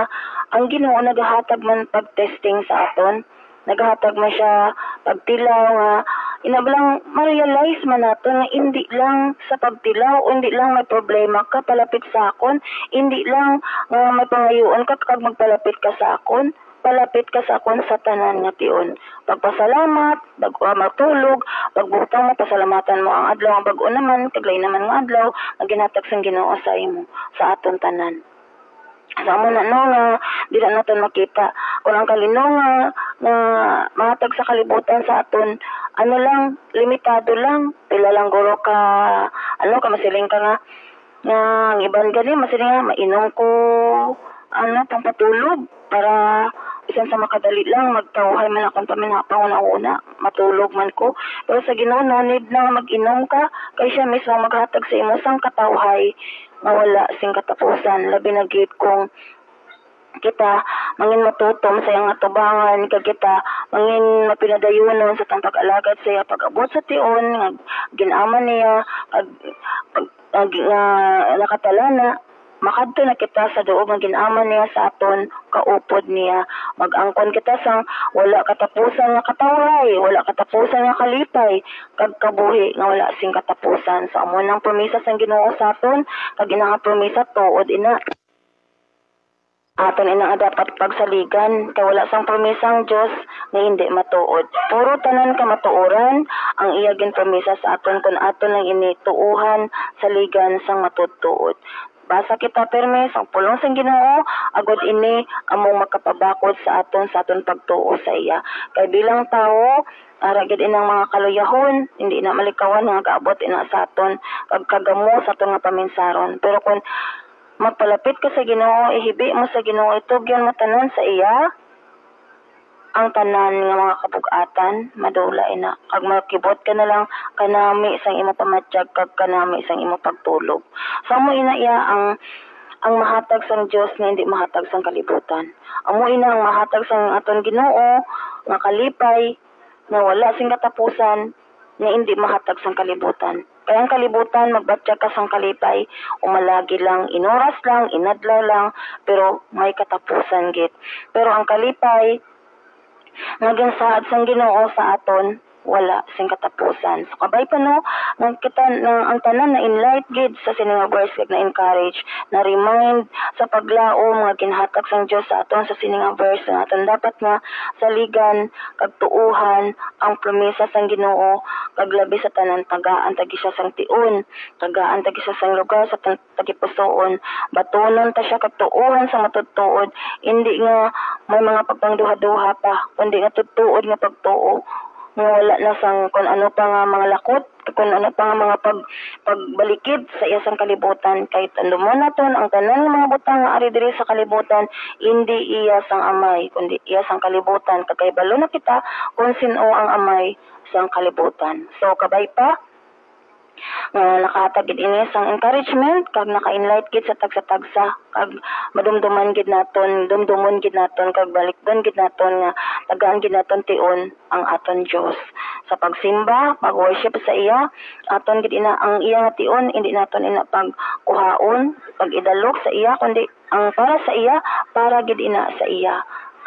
ang Ginoo naghatag man pag-testing sa aton, naghatag man siya pagtilaw nga inabalang ma-realize man nato nga hindi lang sa pagtilaw o hindi lang may problema ka palapit sa akon, hindi lang nga may pangayoon ka kag magpalapit ka sa akon, palapit ka sa akon sa tanan nga tion. Pagpasalamat, bago matulog, pagbutang mo, pasalamatan mo ang adlaw, ang bago naman, kaglay naman nga adlaw, ang ginhatag sang Ginoo sa imo, sa aton tanan. Sa mo na no nga di na natin makita kung ang kalino nga mahatag sa kalibutan sa aton ano lang limitado lang pila lang guro ka masiling ka nga ang iban gani masiling nga mainom ko pampatulog para bisan sa makadali lang magtawhay man akong paminapang una matulog man ko pero sa Ginoo no need na mag-inom ka kay siya mismo maghatag sa imo sang katawhay nga wala sing katapusan labi na gid kung kita mangin matutom sa iyang atubangan kag kita mangin mapinadayunon sa tang pag-alagad sa iya pag-abot sa tion nga ginaman niya pag nakatalana makadto na kita sa duog nga ginaman niya sa aton kaupod niya mag-angkon kita sang wala katapusan nga katawhay wala katapusan nga kalipay kag kabuhi nga wala sing katapusan sa amo nang promesa sang Ginoo sa aton kag ina nga promesa tuod ina aton ina dapat pagsaligan kay wala sang promesang Dios nga hindi matuod puro tanan ka matuoran ang iya gin promesa sa aton kun aton lang ini tuuhan saligan sang matudtuod. Basa kita perme sang pulong sang Ginoo agod ini among makapabakod sa aton pagtuo sa iya kay bilang tawo ara gid inang mga kaluyahon hindi na malikawan nga gaabot ina sa aton kag kagamo sa aton nga paminsaron pero kun magpalapit ka sa Ginoo ihibi mo sa Ginoo itugyan mo tanan sa iya ang tanan nga mga kabug-atan madula ina kag makibot ka na lang kanami sang imo pamatyag kag kanami sang imo pagtulog sa mo ina iya ang mahatag sang Dios nga hindi mahatag sang kalibutan amo ina ang mahatag sang aton Ginoo nga kalipay nga wala sing katapusan nga hindi mahatag sang kalibutan kaya ang kalibutan magbatya ka sang kalipay umalagi lang inoras lang inadlaw lang pero may katapusan git pero ang kalipay naging saad sang Ginoo sa aton wala sing katapusan so kabay pa no nang kita ang tanan na enlight gid sa sining verse kag na encourage na remind sa paglao mga ginhatag sang Dios sa aton sa sining verse na aton dapat nga saligan kag tuuhan ang promesa sang Ginoo kag labi sa tanan tagaan tagi siya sang tion tagaan tagi siya sang lugar sa tagipusoon batonon ta siya kag tuuhan sa matudtuod hindi nga may mga pagpangduha-duha pa kundi nga tudtuod nga pagtuo nga wala na sang kung ano pa nga mga lakot kung ano pa nga mga pagbalikid sa iyang kalibutan kay tandumo naton ang tanan ng mga butang nga ari diri sa kalibutan hindi iya sang amay kundi iya sang kalibutan kay balo na kita kung sino ang amay sang kalibutan so kabay pa nga nakahatag gid ini sang encouragement kag naka-enlight gid sa tagsa-tagsa kag madumduman gid naton kag balikdon gid naton nga tagaan gid naton tion ang aton Dios sa pagsimba, pag-worship sa iya. Aton gid ina ang iya nga tion, hindi naton ina pagkuhaon, pag-idalok sa iya kundi ang para sa iya, para gid ina sa iya,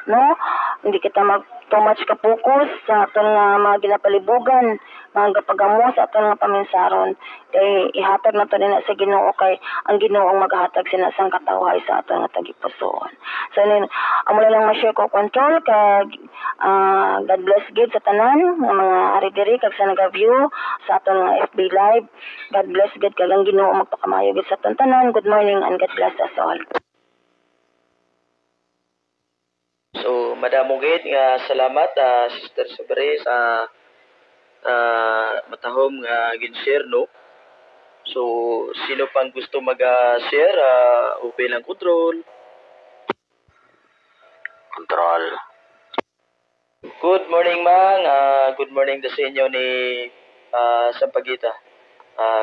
no? Hindi kita mag too much ka focus sa aton nga mga ginapalibugan, mga gapagamo sa aton nga paminsaron. Kay ihatag nato nina sa Ginoo kay ang Ginoo ang maghatag sinasang katawhay sa aton nga tagipusoon. So amo lang ma-share ko control kag God bless gid sa tanan nga mga ari diri kag sa naga-view sa aton nga FB live. God bless gid kag ang Ginoo magpakamayo gid sa aton tanan. Good morning and God bless us all. So, madamo gid nga salamat Sister Sabre sa matahom nga gin-share, no? So, sino pang gusto mag-share, open lang control. Control. Good morning, Mang. Good morning sa inyo ni Sampagita.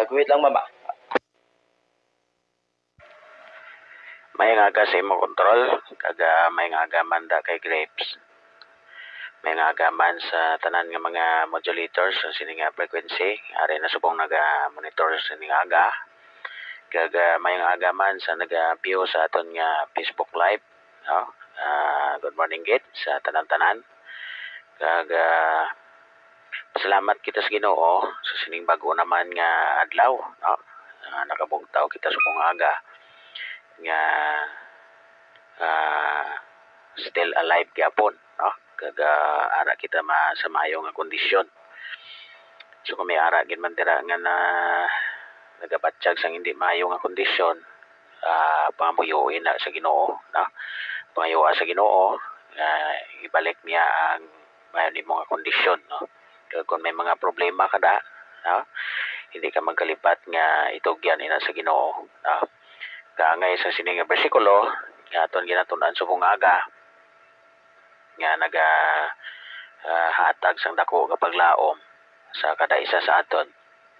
Guhit lang, Mama. May nga sa imo control, kaga may nga agaman da kay Grapes. May nga agaman sa tanan nga mga modulators sa sining nga frequency, ari na subong naga-monitor sa sining aga. Kaga may nga agaman sa naga-view sa aton nga Facebook Live. No? Good morning gid sa tanan-tanan. Kaga salamat kita sa Ginoo sa sining bago naman nga adlaw, no? Nakabugtaw kita subong aga nga still alive gyapon, no? Kaga ara kita sa maayo nga kondisyon. So kung may ara gid man dira nga na nagabatsyag sang hindi maayo nga kondisyon, pamuyuin na sa Ginoo, no? Pangayuwa sa Ginoo, ibalik niya ang maayo nimo nga kondisyon, no? Kaya kung may mga problema ka da, no? Hindi ka magkalipat nga itugyan ina sa Ginoo, no? Kaangay sa sining bersikulo nga aton ginatunan subong aga nga naga hatag sang dako nga paglaom sa kada isa sa aton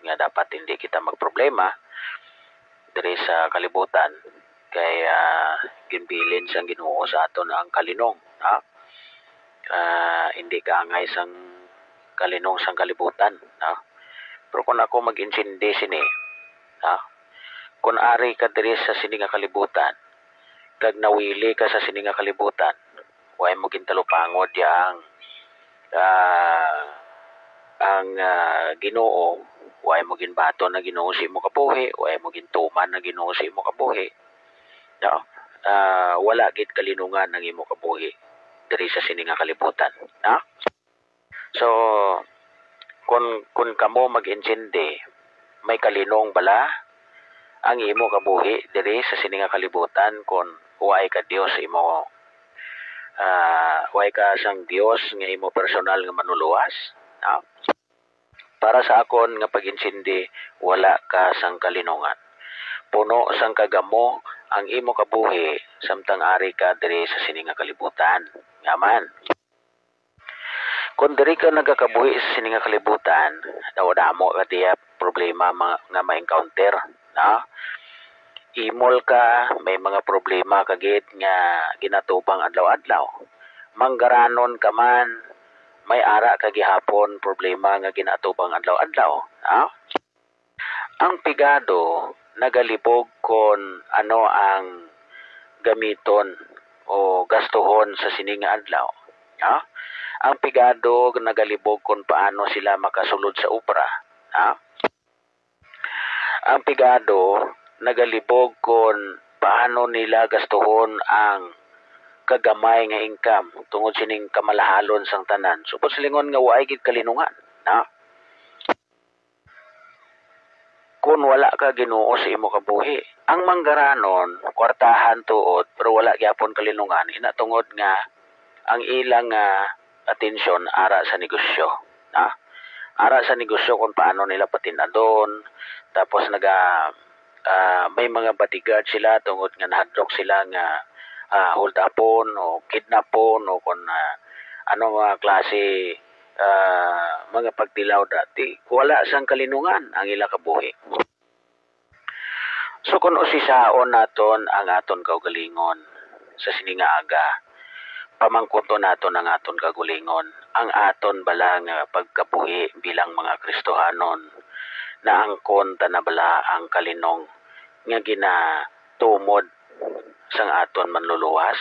nga dapat hindi kita magproblema diri sa kalibutan kay ginbilin sang Ginoo sa aton ang kalinong, ha? Hindi kaangay sang kalinong sang kalibutan, ha? Pero kung ako mag-insindi sini, ha? Kung ari ka diri sa sining nga kalibutan, kag nawili ka sa sining nga kalibutan, way mo gintalupangod ya ang Ginoo, way mo ginbato na Ginoo si mo kabuhi, way mo gintuman na Ginoo si mo kabuhi. No? Wala gid kalinungan ng imo kabuhi diri sa sining nga kalibutan, no? So kung kamo mag-insindi, may kalinong bala ang imo kabuhi diri sa sining nga kalibutan kung way ka Dios imo way ka sang Dios nga imo personal nga manuluwas, no? Para sa akon nga pag-insindi, wala ka sang kalinungan. Puno sang kagamo ang imo kabuhi samtang ari ka diri sa sining nga kalibutan. Yaman. Kung diri ka nagakabuhi sa sining nga kalibutan, damo ka diya problema nga ma-encounter, no? Imol ka, may mga problema kagid nga ginatubang adlaw-adlaw. Manggaranon ka man, may ara ka gihapon problema nga ginatubang adlaw-adlaw, no? Ang pigado nagalibog kon ano ang gamiton o gastuhon sa sining nga adlaw, no? Ang pigado nagalibog kung paano sila makasulod sa ubra, no? Ang pigado nagalibog kung paano nila gastuhon ang kagamay nga income tungod sining kamalahalon sang tanan. Supos lingon nga waay gid kalinungan, no? Kung wala ka Ginoo sa imo kabuhi, ang manggaranon kwartahan tuod pero wala gyapon kalinungan ina tungod nga ang ilang atensyon ara sa negosyo, no? Ara sa negosyo kung paano nila patinadon, tapos may mga bodyguard sila tungod nga nahadlok sila nga hold upon o kidnapon o kung ano mga klase mga pagtilaw dati, wala sang kalinungan ang ila kabuhi. So kung usisaon naton ang aton kaugalingon sa sininga aga, pamangkuto naton ang aton kagulingon, ang aton bala nga pagkabuhi bilang mga Kristohanon, na angkon tanabala ang kalinong nga ginatumod sang aton manluluwas.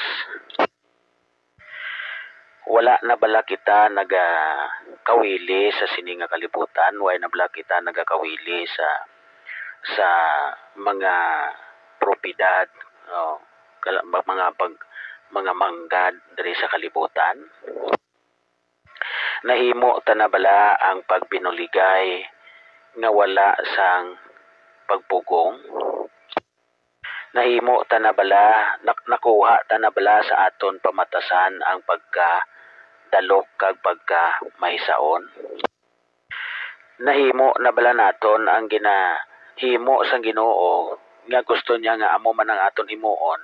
Wala na bala kita nagakawili sa sininga kalibutan, wala na bala kita nagakawili sa mga propiedad, mga manggad diri sa kalibutan. Nahimo tanabala ang pagbinuligay nga wala sang pagpugong. Nahimo tanabala, nakuha tanabala sa aton pamatasan ang pagkadalok kag pagkamahisaon. Nahimo na bala naton ang ginahimo sang Ginoo nga gusto niya nga amo man ang aton himuon,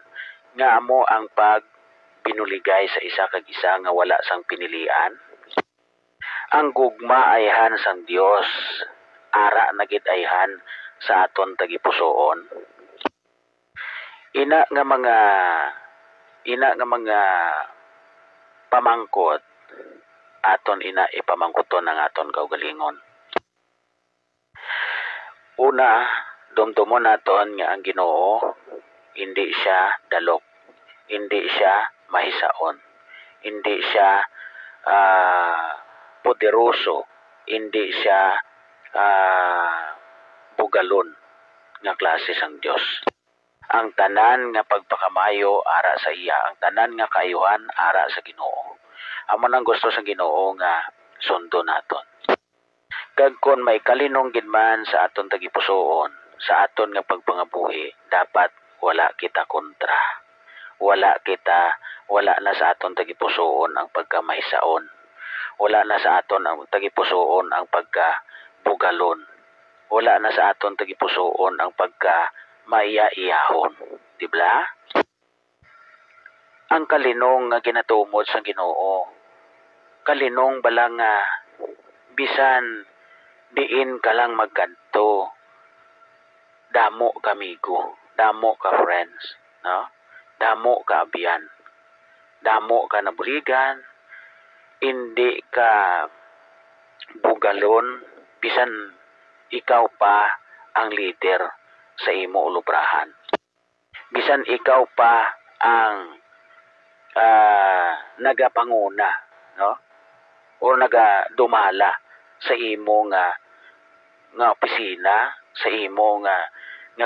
nga amo ang pagbinuligay sa isa kag isa nga wala sang pinilian. Ang gugma ayhan sang Dios, ara na gid ayhan sa aton tagipusoon. Ina nga mga pamangkot aton ina ipamangkuton ang aton kaugalingon. Una, dumdumon naton nga ang Ginoo hindi siya dalok, hindi siya mahisaon, hindi siya poderoso, hindi siya bugalon nga klase sang Dios. Ang tanan nga pagpakamayo ara sa iya, ang tanan nga kaayuhan ara sa Ginoo. Amo nang gusto sa Ginoo nga sundo naton. Kag kon may kalinong gid man sa aton tagipusoon, sa aton nga pagpangabuhi, dapat wala kita kontra. Wala na sa aton tagipusoon ang pagkamaisaon. Wala na sa aton ang tagipusoon ang pagkabugalon. Wala na sa aton tagipusoon ang maiya-iyahon, di ba? Ang kalinong nga ginatumod sa Ginoo, kalinong bala nga bisan diin ka lang magkanto, damo ka amigo, damo ka friends, no? Damo ka abiyan, damo ka nabuligan, hindi ka bugalon, bisan ikaw pa ang leader sa imo ulubrahan. Bisan ikaw pa ang nagapanguna, no? O nagadumala sa imo nga opisina, sa imo nga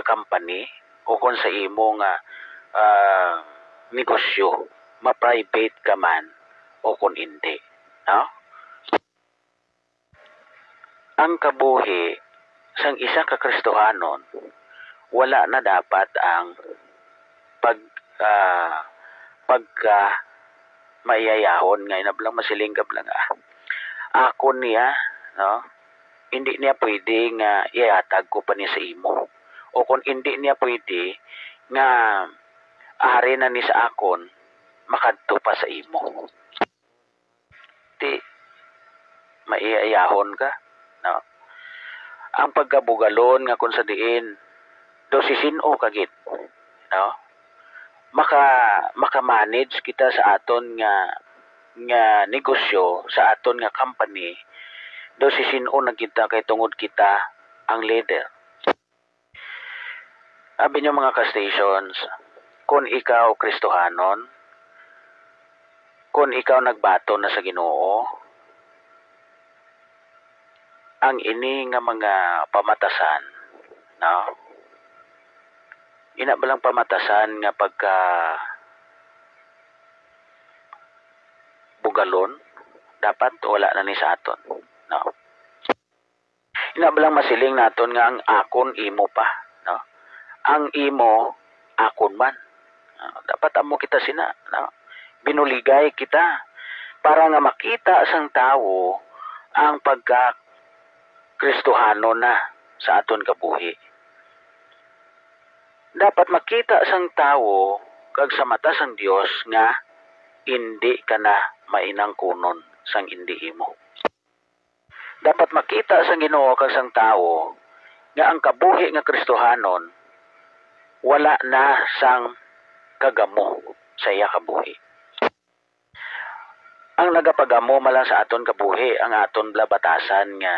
company, o kung sa imo nga negosyo, ma-private ka man o kung hindi, no? Ang kabuhi sang isa ka Kristohanon, wala na dapat ang pagka maiyayahon nga inablang masilinggab lang ako niya, no? Hindi niya pwede nga iatag ko pa niya sa imo, o kung hindi niya pwede nga ari na ni sa akon makadto pa sa imo, di maiyayahon ka, no? Ang pagkabugalon nga kung sa diin do sisino kagit, no? Maka-manage kita sa aton nga negosyo, sa aton nga company, do sisino na kita kay tungod kita ang leader. Abi nyo mga ka-stations, kung ikaw Kristohanon, kung ikaw nagbato na sa Ginoo, ang ini nga mga pamatasan, no? Ina balang pamatasan nga pagka bugalon, dapat wala na ni sa aton, no? Ina balang masiling naton nga ang akon imo pa, no? Ang imo akon man, no? Dapat amo kita sina, no? Binuligay kita para nga makita sang tawo ang pagka Kristohano na sa aton kabuhi. Dapat makita sang tawo kag sa mata sang Dios nga hindi ka na mainang kunon sang hindi imo. Dapat makita sa Ginoo kag sang tao nga ang kabuhi nga Kristohanon wala na sang kagamo sa iya kabuhi. Ang nagapagamo malang sa aton kabuhi ang aton batasan nga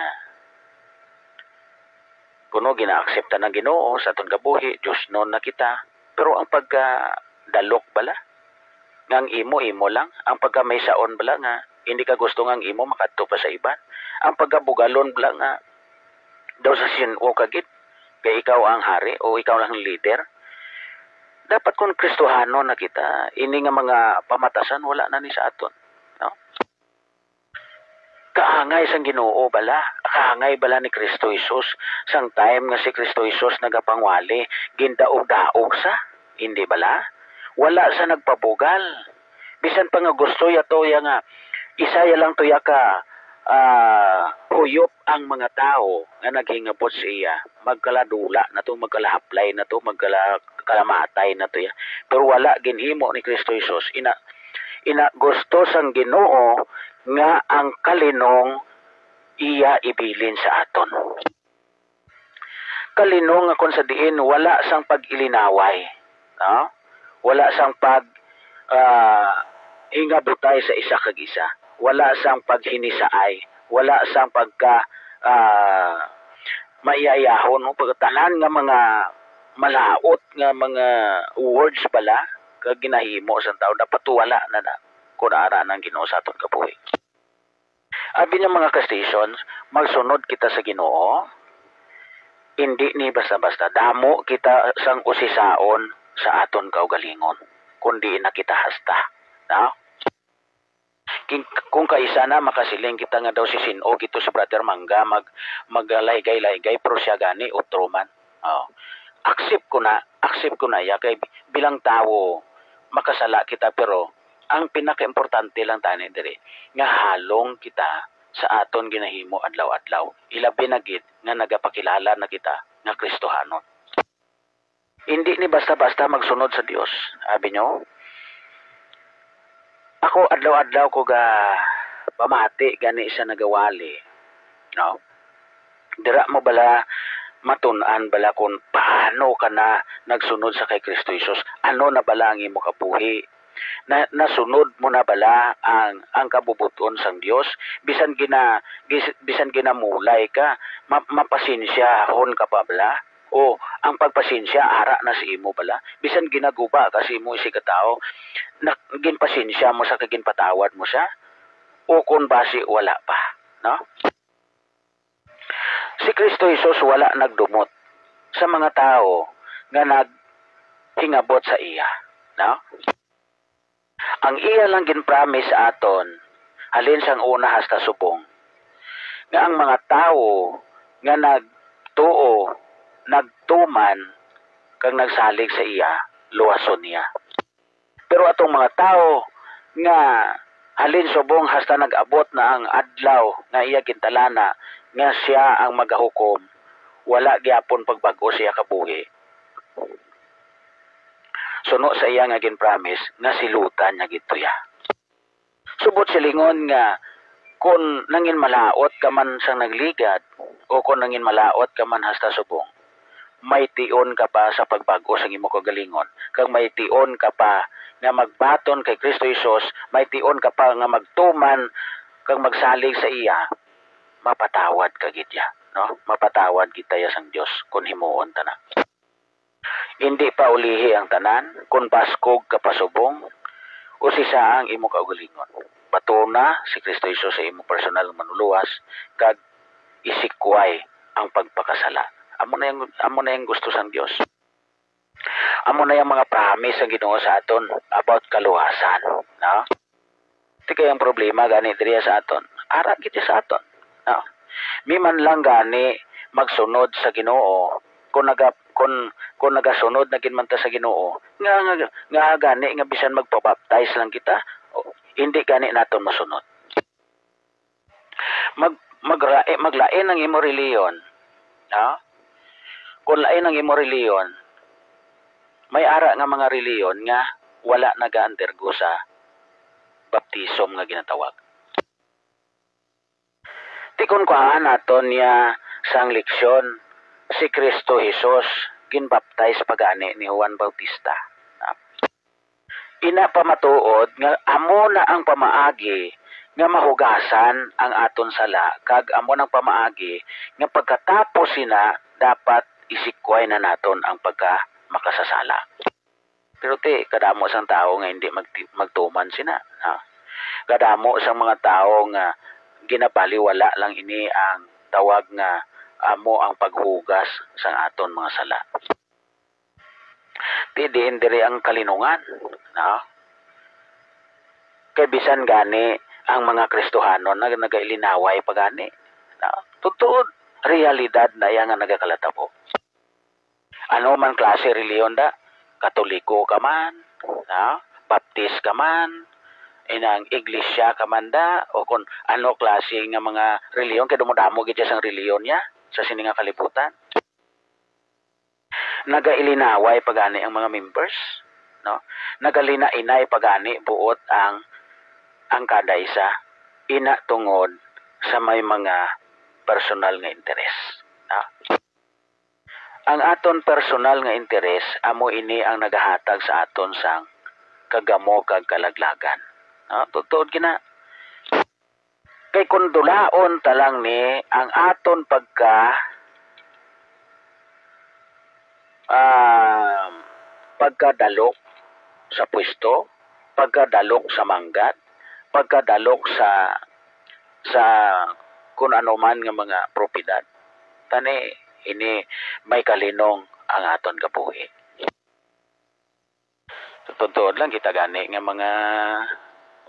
kuno ginaaksepta ng Ginoo sa aton kabuhi, Diyos noon na kita. Pero ang pagkadalok bala nga ang imo lang, ang pagka may saon bala nga hindi ka gusto nga ang imo makadto pa sa iban, ang pagkabugalon bala nga daw sa sino kagit kay ikaw ang hari o ikaw lang ang leader. Dapat kung Kristohano na kita, ini nga mga pamatasan wala na ni sa aton, no? Kaangay sang Ginoo bala, kaangay bala ni Kristo Jesus sang time nga si Kristo Jesus nagapangwali, gindaog-daog sa, hindi bala? Wala sa nagpabugal. Bisan pa nga gusto yato ya nga isaya lang to ya ka huyop ang mga tao nga naghingabot siya, magkaladula na to, magkalahaplay na to, magkalamatay na to ya. Pero wala ginhimo ni Kristo Jesus. Ina gusto sang Ginoo nga ang kalinong iya ibilin sa aton. Kalinong nga kung sa diin wala sang pag-ilinaway, no? Wala sang hingabutay sa isa kag isa. Wala sang paghinisaay, wala sang pagka maiyayahon no, pagtanan nga mga malaot nga mga words pala kag ginahimo sa tao dapat wala na kun ara nang Ginoo sa aton kabuhi. Abi nga mga ka-stations, magsunod kita sa Ginoo. Hindi ni basta-basta damo kita sang usisaon sa aton kaugalingon kundi na kita hasta, no? Kung kaisa na makasiling kita nga daw si Sino kito si Brother Mangga maglaygay-laygay pero siya gani utroman. Accept ko na ya kay bilang tao makasala kita pero ang pinaka-importante lang tani diri nga halong kita sa aton ginahimo adlaw-adlaw. Ilabi na gid nga nagapakilala na kita nga Kristohanon. Hindi ni basta-basta magsunod sa Dios. Abi nyo, ako adlaw-adlaw ko ga pamati gani sa nagawali. No? Dira mo bala matun-an bala kung paano ka na nagsunod sa kay Kristo Jesus. Ano na bala ang imo kabuhi? Nasunod mo na bala ang kabubuton sang Dios? Bisan ginamulay ka, mapasinsiyahon ka pa bala? O ang pagpasensya ara na si imo bala? Bisan ginaguba kasi imo si katao, ginpasensya mo sa kaginpatawad mo siya? O kung basi wala pa, no? Si Kristo Jesus wala nagdumot sa mga tao nga naghingabot sa iya, no? Ang iya lang ginpromise sa aton halin sang una hasta subong nga ang mga tao nga nagtuo, nagtuman kag nagsalig sa iya, luwason niya. Pero atong mga tao nga halin subong hasta nag-abot na ang adlaw nga iya gintalana nga siya ang magahukom, wala gyapon pagbago siya kabuhi. Suno sa iya nga ginpromise nga silutan niya gito ya. Subot silingon nga kung nangin malaot ka man sang nagligad o kung nangin malaot ka man hasta subong, may tion ka pa sa pagbago sa imo kagalingon. Kag may tion ka pa nga magbaton kay Kristo Jesus, may tion ka pa nga magtuman kag magsalig sa iya, mapatawad ka gidya, no? Mapatawad kita ya sang Dios kun himuon ta na. Hindi pa ulihi ang tanan kun baskog ka pasubong o sisa ang imo kaugalingon. Batuna si Kristo Jesus sa imo personal manuluwas kag isikway ang pagpakasala. Amo na yung gusto sang Dios. Amo na yung mga promise ang Ginoo sa aton about kaluwasan, no? Di kayang problema gani diriya sa aton. Ara kita sa aton, no? Miman lang gani magsunod sa Ginoo kung nagasunod na ginmanta sa Ginoo nga gani nga bisan magpabaptize lang kita, hindi gani naton masunod. Maglain ang imo reliyon, no? Kung lain ang imo reliyon, may ara nga mga reliyon nga wala naga-undergo sa baptism nga ginatawag. Tikon kuhaan naton niya sang leksyon si Kristo Jesus ginbaptize pagani ni Juan Bautista. Ina pamatuod nga amo na ang pamaagi nga mahugasan ang aton sala kag amo nang pamaagi nga pagkatapos sina dapat isikway na naton ang pagka makasasala. Pero kadamo sang tao nga hindi magtuman sina. Kadamo sang mga tao nga ginabaliwala lang ini ang tawag nga amo ang paghugas sang aton mga sala. Diin diri ang kalinungan. Kay bisan gani ang mga Kristohanon na nagailinaway pagani. Totoo, realidad na yan nga nagakalatabo. Ano man klase reliyon da, Katoliko ka man, Baptist ka man, inang iglesia ka man da, o kung ano klase nga mga reliyon, kaya dumudamo gid sang reliyon niya sa sininga kalibutan. Nagailinaway pagani ang mga members, nagalina-inay pagani buot ang kada isa ina tungod sa may mga personal nga interes. Ang aton personal nga interes amo ini ang nagahatag sa aton sang kagamo kag kalaglagan. Tutuod kina. Kay kun dulaon talang ni ang aton pagkadalok sa pwesto, pagkadalok sa manggat, pagkadalok sa kung ano man nga mga propiedad. Tani ini may kalinong ang aton kabuhi. Totoo lang kita gani nga mga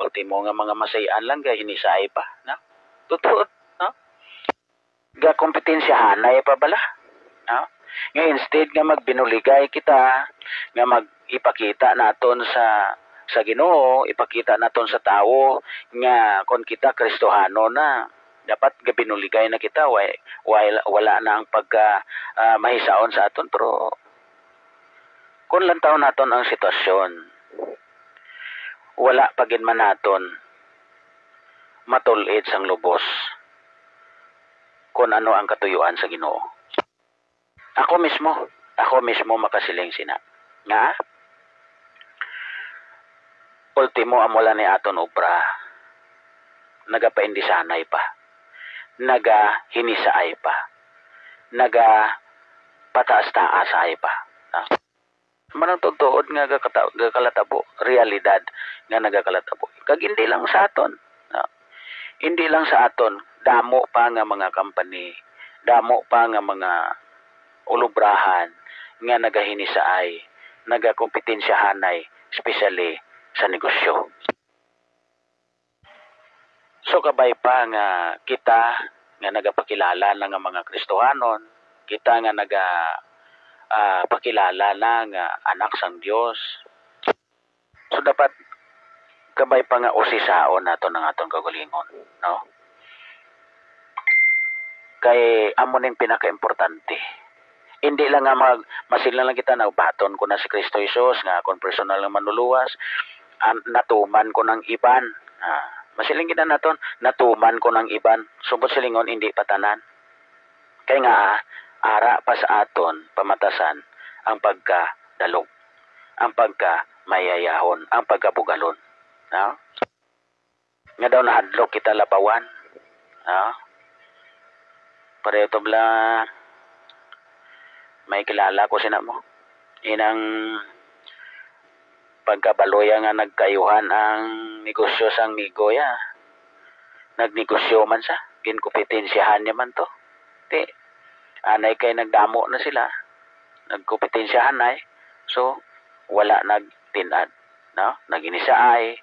ultimo nga mga masayan lang ga hinisay pa, Totoo, Ga kompetensyahanay pa bala, Nga instead nga magbinuligay kita, nga magipakita naton sa Ginoo, ipakita naton sa tao nga kon kita Kristohano na dapat gabinuligay na kita wala na ang pagka mahisaon sa aton, pero kung lantaw naton ang sitwasyon wala pagin man naton matulid sang lubos kung ano ang katuyuan sa Ginoo. Ako mismo makasiling sina nga ultimo amula ni aton obra nagapaindisanay pa, nagahinisaay pa, nagapataas-taasay pa. Manang tutuod nga gakalatabo, realidad nga nagakalatabo. Kag hindi lang sa aton. Hindi lang sa aton, damo pa nga mga company, damo pa nga mga ulubrahan nga nagahinisaay, nagakompetensyahanay, especially sa negosyo. So kabay pa nga kita nga nagapakilala na nga mga Kristohanon, kita nga pakilala na nga anak sang Dios. So dapat kabay pa nga usisaon nato ng aton kagalingon, Kay amo ning pinakaimportante. Hindi lang nga masilan lang kita nagbaton ko na si Kristo Jesus nga kon personal nga manluluwas, natuman ko ng iban. Masiling kita naton, natuman ko ng iban. Subot silingon hindi patanan. Kaya nga ara pa sa aton pamatasan ang pagkadalog, ang pagkamayayahon, ang pagkabugalon. Nga daw nahadlok kita labawan. Pareho to bla may kilala ko sina mo. Inang pagkabaloya nga nagkayuhan ang negosyo sang migo ya. Nagnegosyo man sa, ginkompetensyahan niya man to. Anay kay nagdamo na sila. Nagkompetensyahan ay. So, wala nagtinad. Naginisaay,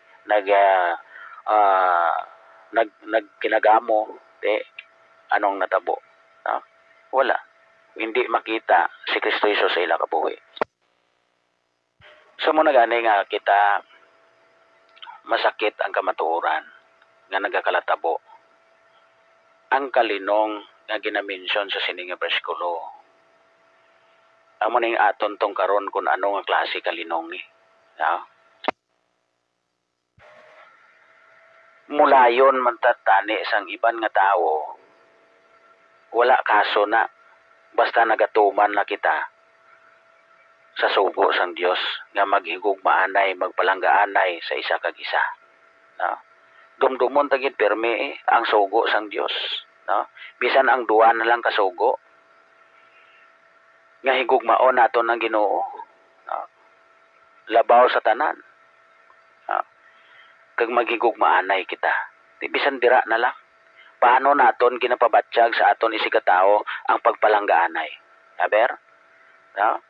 nagkinagamo. Anong natabo? Wala. Hindi makita si Kristo Jesus sa ila kabuhi. So muna gani nga kita masakit ang kamatuoran nga nagakalatabo. Ang kalinong nga ginamention sa sininga bersikulo. Amo ning aton tong karon kung ano nga klase kalinong ni. Mulayon man tatani sang iban nga tao wala kaso na basta nagatuman na kita sa sugo sang Dios nga maghigugmaanay, magpalanggaanay sa isa kag isa. No? Dumdumon tagid permi ang sugo sang Dios. No? Bisan ang duwa na lang kasugo nga higugmaon naton ang Ginoo. No? Labaw sa tanan. No? Kag maghigugmaanay kita. Di bisan dira na lang. Paano naton ginapabatsyag sa aton isikatao ang pagpalanggaanay? Aber? No?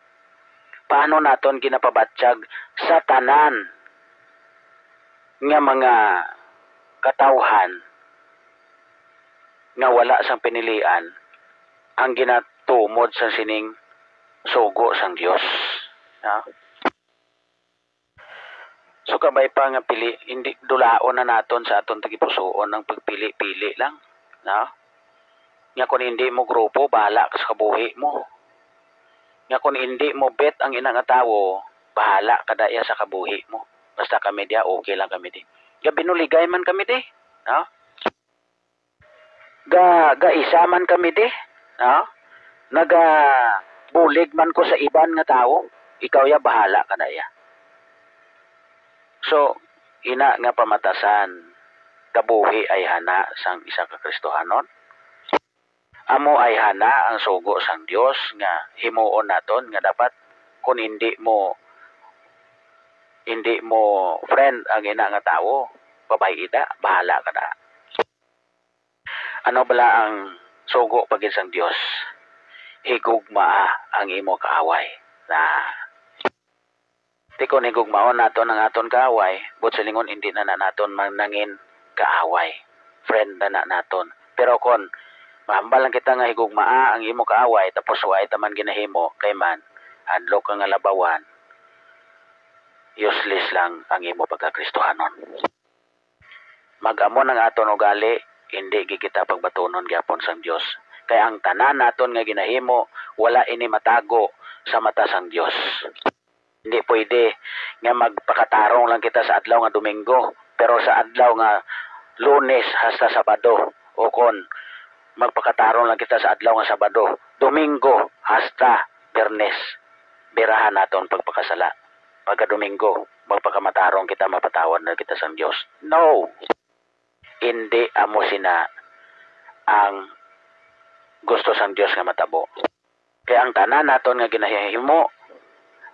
Paano naton ginapabatsyag sa tanan nga mga katawhan nga wala sang pinilian ang ginatumod sa sining sugo sang Dios. No? So kabay pa nga pili, hindi dulaon na naton sa aton tagipusoon ang pagpili-pili lang. No? Nga kung hindi mo grupo, bahala ka sa kabuhi mo. Nga kung hindi mo bet ang inang atawo, bahala ka daya sa kabuhi mo. Basta kami dia, okay lang kami di. Ga binuligay man kami di. No? Ga isa man kami di. No? Naga bulig man ko sa iban nga tao, ikaw ya bahala ka daya. So, ina nga pamatasan, kabuhi ay hana sang isa ka Kristohanon. Amo ay hana ang sugo sang Dios nga himuon naton nga dapat kung hindi mo friend ang ina nga tawo, babay ida, bahala ka na. Ano bala ang sugo pagin sang Dios? Higugma ang imo kaaway. Na Ti kung higugmaon naton ang aton kaaway, but sa lingon hindi na naton manangin kaaway. Friend na naton. Pero kung mahambal lang kita nga higugmaa ang imo kaaway, tapos way taman ginahimo, kay man, hadlok ka nga labawan, useless lang ang imo pagkakristohanon. Mag-amon ang aton ugali, hindi kita pagbatunon gyapon sang Dios. Kaya ang tanan naton nga ginahimo, wala ini matago sa mata sang Dios. Hindi pwede nga magpakatarong lang kita sa adlaw nga Domingo, pero sa adlaw nga Lunes hasta Sabado, o kon magpakatarong lang kita sa adlaw nga Sabado, Domingo hasta Biyernes, birahan naton pagpakasala. Pagka Domingo, magpakamatarong kita, mapatawad na kita sa Diyos. No! Hindi amo sina ang gusto sang Diyos nga matabo. Kaya ang tanan naton nga ginahimo,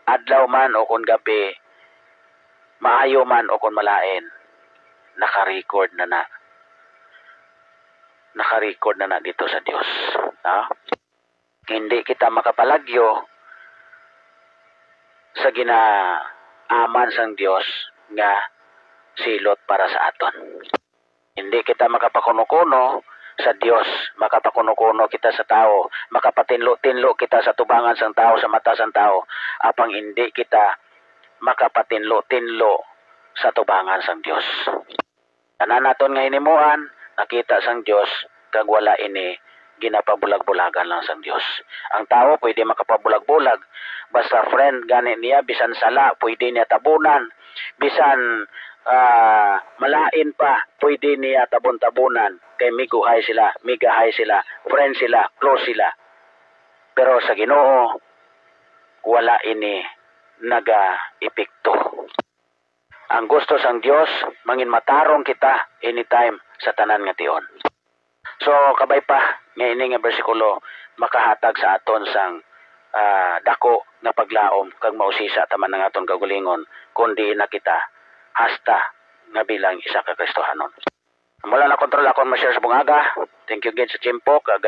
adlaw man o kon gabi, maayo man o kon malain, naka-record na na. Naka-record na na dito sa Diyos. Ha? Hindi kita makapalagyo sa ginaaman sang Diyos nga silot para sa aton. Hindi kita makapakuno-kuno sa Diyos, makapakuno-kuno kita sa tao, makapatinlo-tinlo kita sa tubangan sang tao, sa mata sang tao, apang hindi kita makapatinlo-tinlo sa tubangan sang Diyos. Tanan naton nga hinimuan, nakita sang Diyos, kag wala ini ginapabulag-bulagan lang sang Diyos. Ang tao pwede makapabulag-bulag, basta friend gani niya, bisan sala, pwede niya tabunan, bisan malain pa, pwede niya tabon-tabunan, kay miguhay sila, migahay sila, friend sila, close sila. Pero sa Ginoo, wala ini naga-epekto. Ang gusto sang Dios, mangin matarong kita anytime sa tanan nga tion. So, kabay pa, nga ini nga bersikulo, makahatag sa aton sang dako nga paglaom, kag mausisa taman ng aton kagulingon, kundi na kita, hasta nga bilang isa ka Kristohanon. Mula na kontrol ako ma-share sa bungaga. Thank you again sa Chimpo, kag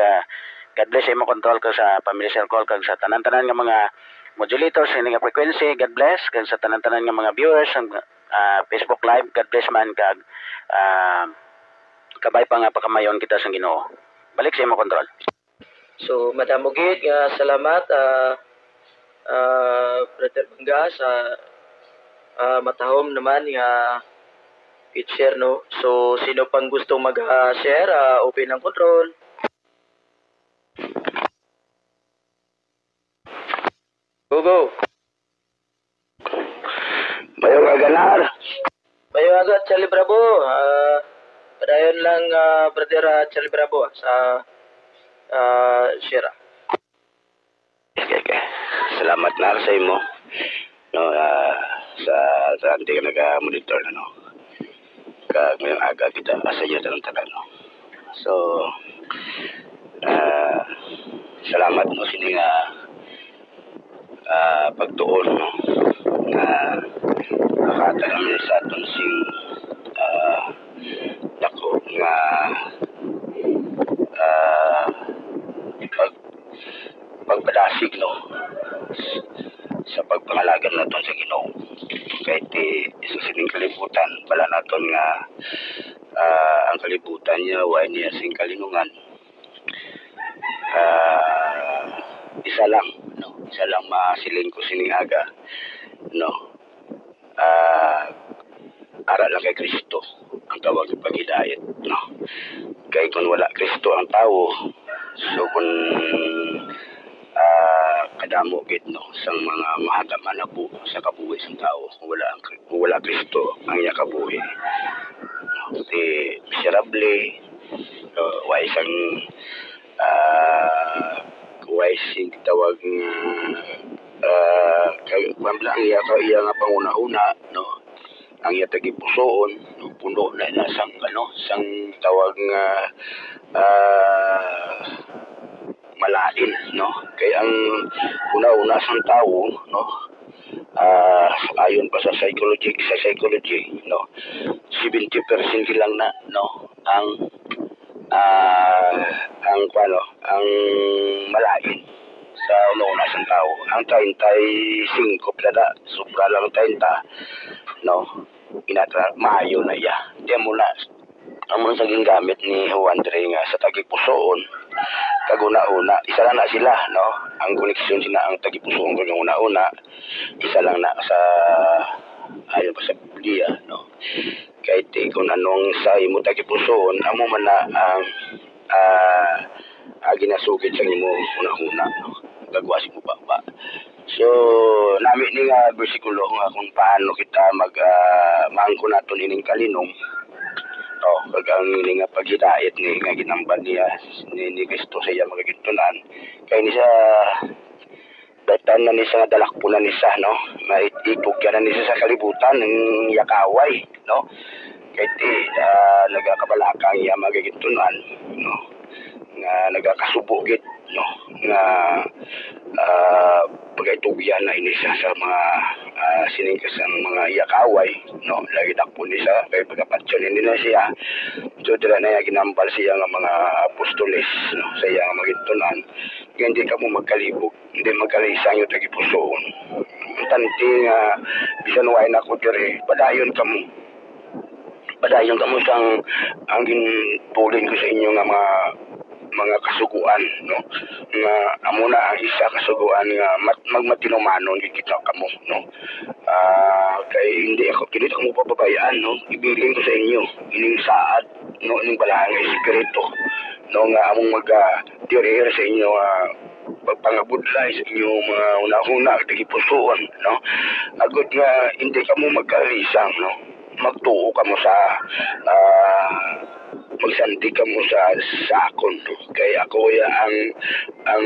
God bless sa imo kontrol kag sa family circle, kag sa tanan-tanan nga mga modulators, ini nga frequency, God bless, kag sa tanan-tanan nga mga viewers ang Facebook Live, God bless man, kag kabay pa nga pakamayon kita sa Ginoo. Balik sa imo kontrol. So, Madam Ugid, salamat Brother Bangga sa matahom naman nga i-share, no? So, sino pang gustong mag-share, open ang control. Go! Mayong agalar. Bayo agad, Charlie Bravo. Padayon lang, Brother Charlie Bravo, sa Sira. Okay. Salamat na sa imo. No, sa hindi ka nag-monitor na, no. Ngayong aga kita asaya ng tanan, no. So, salamat mo sini nga pagtuon, no, na nakatagal sa aton sing dako nga pagpadasig, no, sa pagpangalagan naton sa Ginoo. Kahit isa sining kalibutan bala naton nga ang kalibutan niya way niya sing kalinungan. Isa lang, no, isa lang masiling ko sining aga, no, ara lang kay Kristo ang tawag ng paghidayat, no. Kay kung wala Kristo ang tao, so kung kadamo gid, no, sang mga mahataman na po sa kabuhi sang tao kung wala Kristo ang iya kabuhi, no. Di miserable, no, way sang sing tawag pambla ang iya nga panguna-una, no, ang iya tagipusoon, no, puno na sang sang tawag nga malain, no. Kay ang una-una sang tao, no, ayon pa sa psychology, no, 70% lang na, no, ang malain sa una-una sang tao. Ang 35 plada sobra lang 30, no, inatra maayo na iya. Diyan muna ang mga saging gamit ni Juan Dre nga sa tagipusoon kaguna-una, isa lang na sila, no. Ang koneksyon sila ang tagipusoon kaguna-una, isa lang na sa ayon pa sa Biblia, no. Kahit kung anong sa imo tagipusoon, amo man na ang ginasugid sa imo una-una, no. Gagwasi mo ba. So, nami ni nga bersikulo nga kung paano kita maangko naton ining kalinom, no, kagang ini nga paghidayat ni nga ginambal niya ni Kristo sa iya magagintunan. Kay ni sa datan na ni sa dalakpunan ni sa, no, maitugyan na ni sa kalibutan ng yakaway, no. Kay nagakabalakang iya magagintunan, no, nga nagakasubo gid, no, nga pagaitugyan na ini sa mga siningkasang mga yakaway, no. Lagi dakpo ni sa kay pagkapatsyon ni na siya. So dira na ginambal siya nga mga apostoles, no, sa iya nga magintunan. Hindi ka mo magkalibog, hindi magkalisang yung tagipusoon. Tanti nga bisan way na ko dire, padayon ka mo sang ang gintuling ko sa inyo nga mga kasuguan, no, nga amo na ang isa kasuguan nga magmatinomanon gikita kamo, no. Kay hindi ako kinit ako pababayaan, no. Ibilin ko sa inyo ining saad, no, ining balaang espiritu, no, nga among mag-tirir sa inyo pagpangabudlay sa inyo mga una-una tagipusoon, no. Agud nga hindi kamo magkalisang, no. Magtuo kamo sa magsanti ka mo sa akon, no. Kay ako ang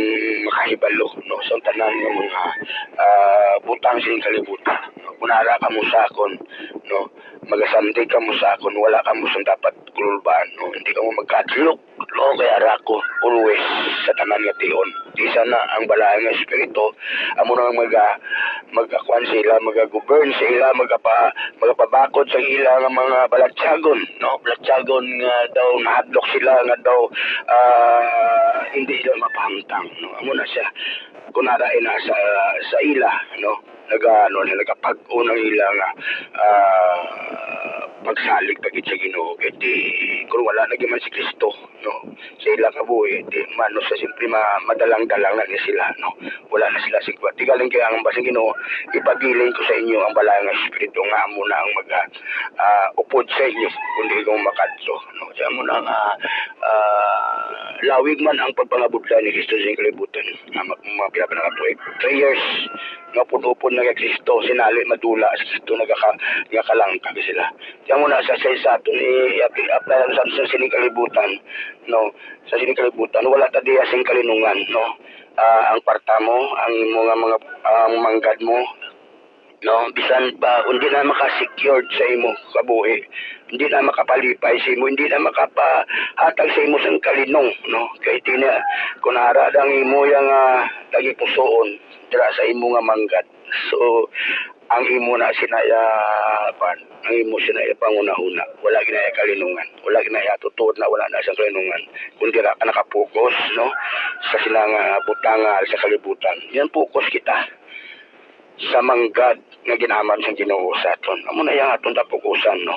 makahibalo, no, sa tanan ng mga butang sa kalibutan, no. Kunara ka mo sa akon, no, magasanti ka mo sa akon, wala ka mo sa dapat kululbaan, no. Hindi ka mo magkadlok, no, kay arako always sa tanan nga tion. Di sana ang balaang nga espiritu amo nang magakwan sila, magagovern sila, magapabakod sa ila nga mga balatsagon, no. Balatsagon nga daw nahadlok sila nga daw hindi sila mapahangtang, no. Amo na siya kunara na sa ila, no, nagapag-o ng ila nga pagsalig pagit sa Ginoo. Kaya kung wala na man si Kristo, no, sa ila kabuhi, di mano sa simpre madalang-dalang na sila, no. Wala na sila sigwa. Tigaling kaya ang basang Ginoo, ipabilin ko sa inyo ang balang espiritu nga amo na ang upod sa inyo kundi ikaw makadto, no. Diyan mo na lawig man ang pagpangabudla ni Kristo sa kalibutan. Mga pinapanakatuig 3 years nga pudupon na kay Kristo sinali madula sa Kristo nagakalangkag sila. Tiyan mo na sa aton i-apply sa sining kalibutan, no, sa sining kalibutan wala ta diya sing kalinungan, no. Ang parta mo, ang mga ang manggad mo, no, bisan pa hindi na maka-secured sa imo kabuhi, hindi na makapalipay sa imo, hindi na makapahatag sa imo sang kalinong, no, kay tina kunara dang imo yang lagi pusoon dira sa imo nga manggad. So ang imo na sinaya ang imo sinaya panguna-una, wala ginaya kalinungan, wala ginaya tutuod na wala na sa kalinungan, kundi ra ka nakapokus, no, sa silang butangal sa kalibutan. Yan focus kita sa manggad nga ginaman sa Ginoo sa aton. Amo na yang aton tapukusan, no.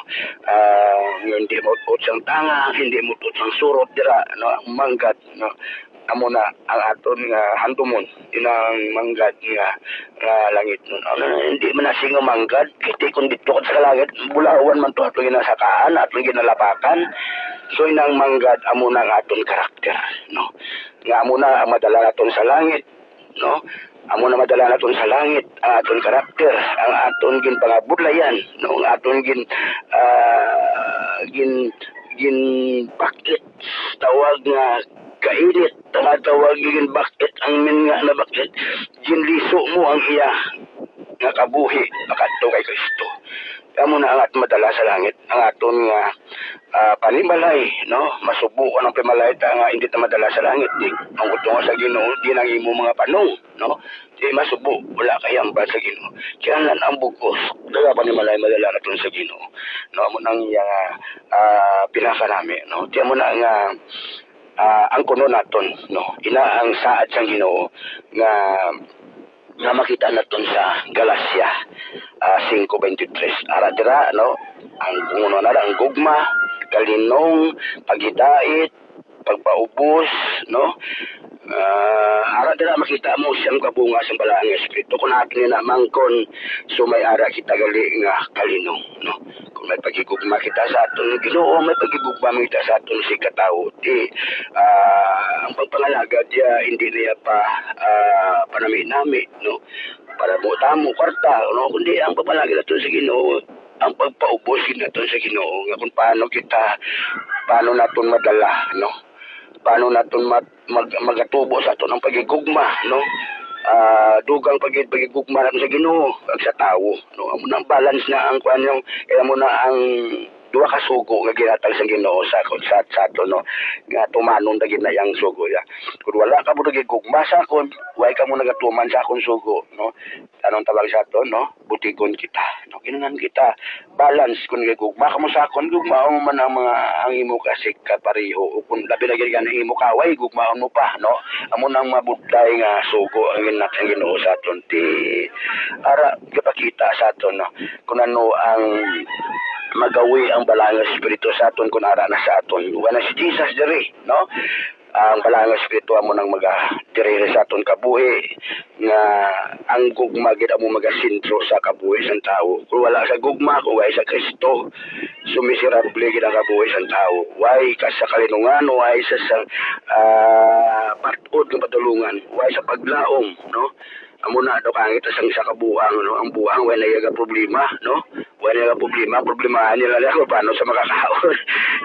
Hindi mo ut sang tanga, hindi mo ut sang surot dira, no, ang manggad, no. Amo na ang aton nga handumon inang manggad nga langit nun. Hindi man asing nga manggad, kiti kun dito sa langit, bulawan man to atong ginasakaan, atong ginalapakan. So inang manggad amo na ang aton karakter, no. Nga amo na ang madala naton sa langit, no. Amo na madala naton sa langit ang aton karakter, ang aton gin pangabudlayan, no, ang aton gin bakit tawag nga kainit, tawag gin bakit ang min nga na bakit gin liso mo ang iya nga kabuhi akadto kay Kristo. Amo na ang aton madala sa langit, ang aton nga panimalay, no, masubukan ang pimalay nga hindi ta madala sa langit, di ang utong sa Ginoo di nang imo mga panong, no, di masubo wala kay ambal sa Ginoo. Kaya ang bugos daga panimalay madala naton sa Ginoo, no, amo nang iya pinakarami, no. Di amo na nga ang kuno naton, no, ina ang saad sa Ginoo nga makita naton sa Galacia 5:23. Ara dira, no, ang kuno na ang gugma, kalinong, paghidait, pagpaubos, no. Ara dira makita mo siyang kabunga sa balaang nga espiritu kung atin na mangkon sumay ara kita gali nga kalinong, no. Kung may pagigugma kita sa aton Ginoo, may pagigugma kita sa aton si katawo, di ang pagpangalaga diya hindi niya pa panami-nami, no, para mo tamo kwarta, no, kundi ang pagpalagi naton sa Ginoo, ang pagpaubos naton sa Ginoo nga kung paano naton madala, no, paano naton magatubo sa aton ang pagigugma, no. Dugang pagigugma naton sa Ginoo ag sa tawo, no. Amo nang balance na ang kuan kaya mo na ang duha ka sugo nga ginatag sa Ginoo sa aton, no, nga tumanon dagit na yang sugo ya. Kung wala ka mo gigugma sa akon, way ka mo nagatuman sa akon sugo, no. Anong tawag sa aton, no, butikon kita, no, kinahanglan kita balance. Kung gigugma ka mo sa akon, gugmaon mo man ang imo kasik kapareho, o kung labi na gid ang imo kaway, gugmaon mo pa, no. Amo nang mabudlay nga sugo ang Ginoo sa aton, ti ara gipakita sa aton, no, kung ano ang magawi ang balang espiritu sa aton kun ara na sa aton. Wala si Jesus diri, no. Ang balang espiritu amo nang diri sa aton kabuhi nga ang gugma gid amo magasintro sa kabuhi sang tawo. Kung wala sa gugma, kung way sa Kristo, sumiserable gid ang kabuhi sang tawo. Way ka sa kalinungan, way sa patod nga patulungan, way sa paglaom, no. Amo na do kangit sa kabuang, no, ang buang way na problema, no. Way na problemahan nila ako paano sa makakaon.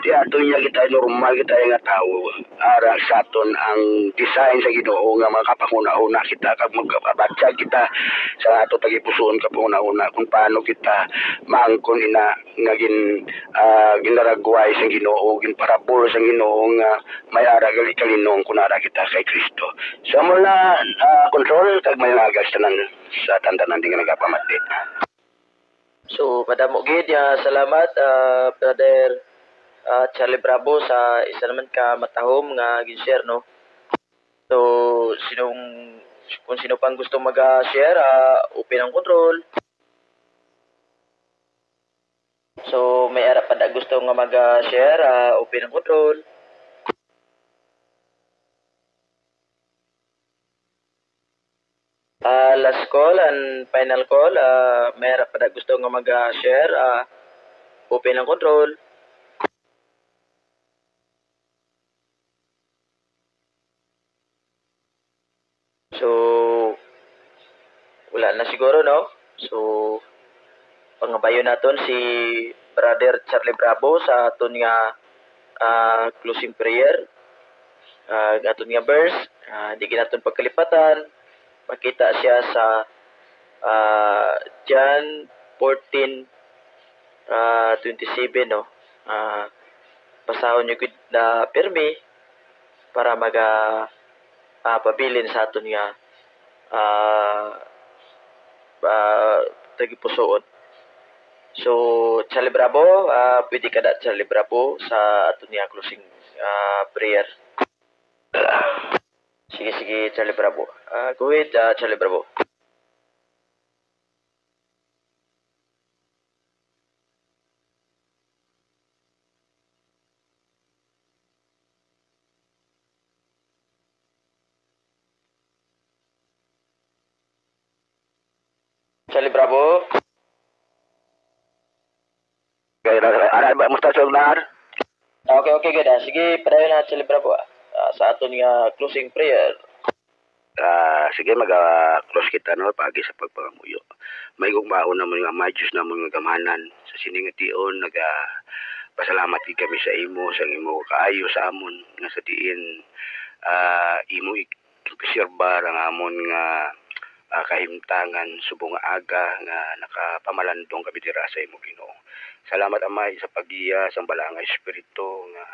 Di ato niya kita normal kita nga tao. Ara sa aton ang design sa Ginoo nga makapanguna-una kita kag magkabatsa kita sa ato tagipusoon kapanguna-una kung paano kita maangkon ina nga ginaragway sa Ginoo, ginparabor sa Ginoo nga may ara gali kalinong kun ara kita kay Kristo. So mula control kag may nagas tanan sa tantanan di nga nagapamati. So, madamo gid salamat Brother Charlie Bravo sa isa naman ka matahom nga gin-share, no. So, kung sino pang gusto mag-share, open ang control. So, may ara pa gusto nga mag-share, open ang control. Last call and final call, may harap pa gusto nga mag-share, open ang control. So, wala na siguro, no? So, pangabayo naton si Brother Charlie Bravo sa aton nga closing prayer. Aton nga verse, di ginaton pagkalipatan. Makita siya sa John 14:27, no? Pasahon nyo gud na pirmi para pabilin sa aton nga tagipusoon. So, Charlie Bravo, pwede ka na Charlie Bravo sa aton nga closing prayer. Sige, Charlie Bravo. Go ahead, Charlie Bravo. Charlie Bravo. Kaya ba musta solar? Okay, good. Sige, padayon na Charlie Bravo. Sa aton nga closing prayer. Sige mag-close kita no pagi sa pagpangamuyo. May gugmaon naman nga majus namon nga gamanan sa siningation pasalamat gid kami sa imo kaayo sa amon nga sa diin imo ipreserbar ang amon nga kahimtangan subong nga aga nga nakapamalandong kami dira sa imo Ginoo. Salamat Amay sa pagiya sa balanga espiritu nga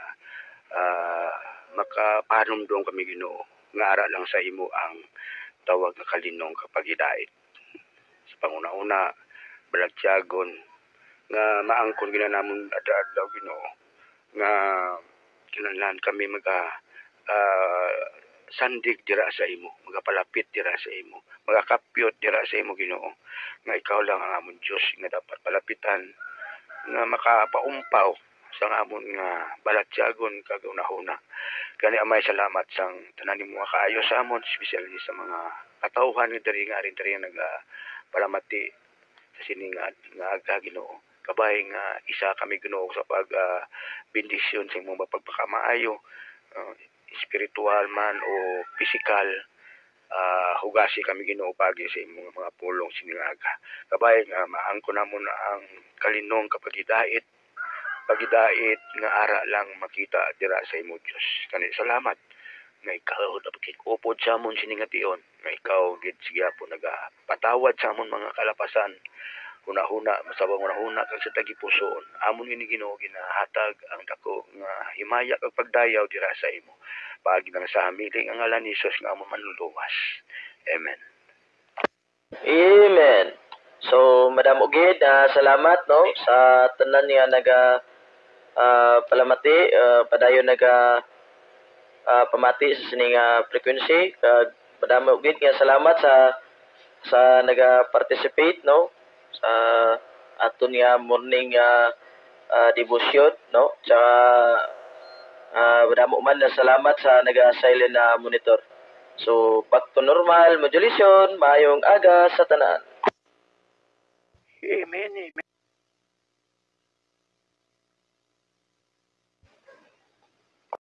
makapanumdong kami Ginoo nga ara lang sa imo ang tawag nga kalinong kapag hidait. Sa panguna-una, balagtiagon, nga maangkon ginanamon adlaw Ginoo, nga kinahanglan kami sandig dira sa imo, magapalapit dira sa imo, magakapyot dira sa imo Ginoo, nga ikaw lang ang amon Dios nga dapat palapitan, nga makapaumpaw sa amon nga balatyagon kagaunahuna. Kani Amay salamat sang tanan nimo nga kaayo sa amon, especially sa mga katawhan nga diri nagapalamati sa siningan nga aga Ginoo. Kabay nga isa kami Ginoo sa pag bendisyon sa imong mapagpakamaayo, spiritual man o physical, hugasi kami Ginoo pagi sa imong mga pulong siningaga. Kabay nga maangko namon ang kalinong kapag pagidait nga ara lang makita dira sa imo Dios. Kani salamat nga ikaw dapat upod sa amon siningation, nga ikaw gid sigyapon nagapatawad sa amon mga kalapasan. Hunahuna masabang hunahuna kag sa tagipusoon. Amon ini Ginoo ginahatag ang dako nga himaya kag pagdayaw dira sa imo. Paagi nang sa hamiling ang ngalan ni Jesus nga amon manluluwas. Amen. Amen. So, Madam Ugid, salamat no sa tanan nga palamati, padayon pamati sa sining frequency. Madam Ugid nga salamat sa naga-participate no sa aton nga morning devotion no. Tsaka madamo man salamat sa naga-silent na monitor. So, back to normal modulation, maayong aga sa tanan. Amen.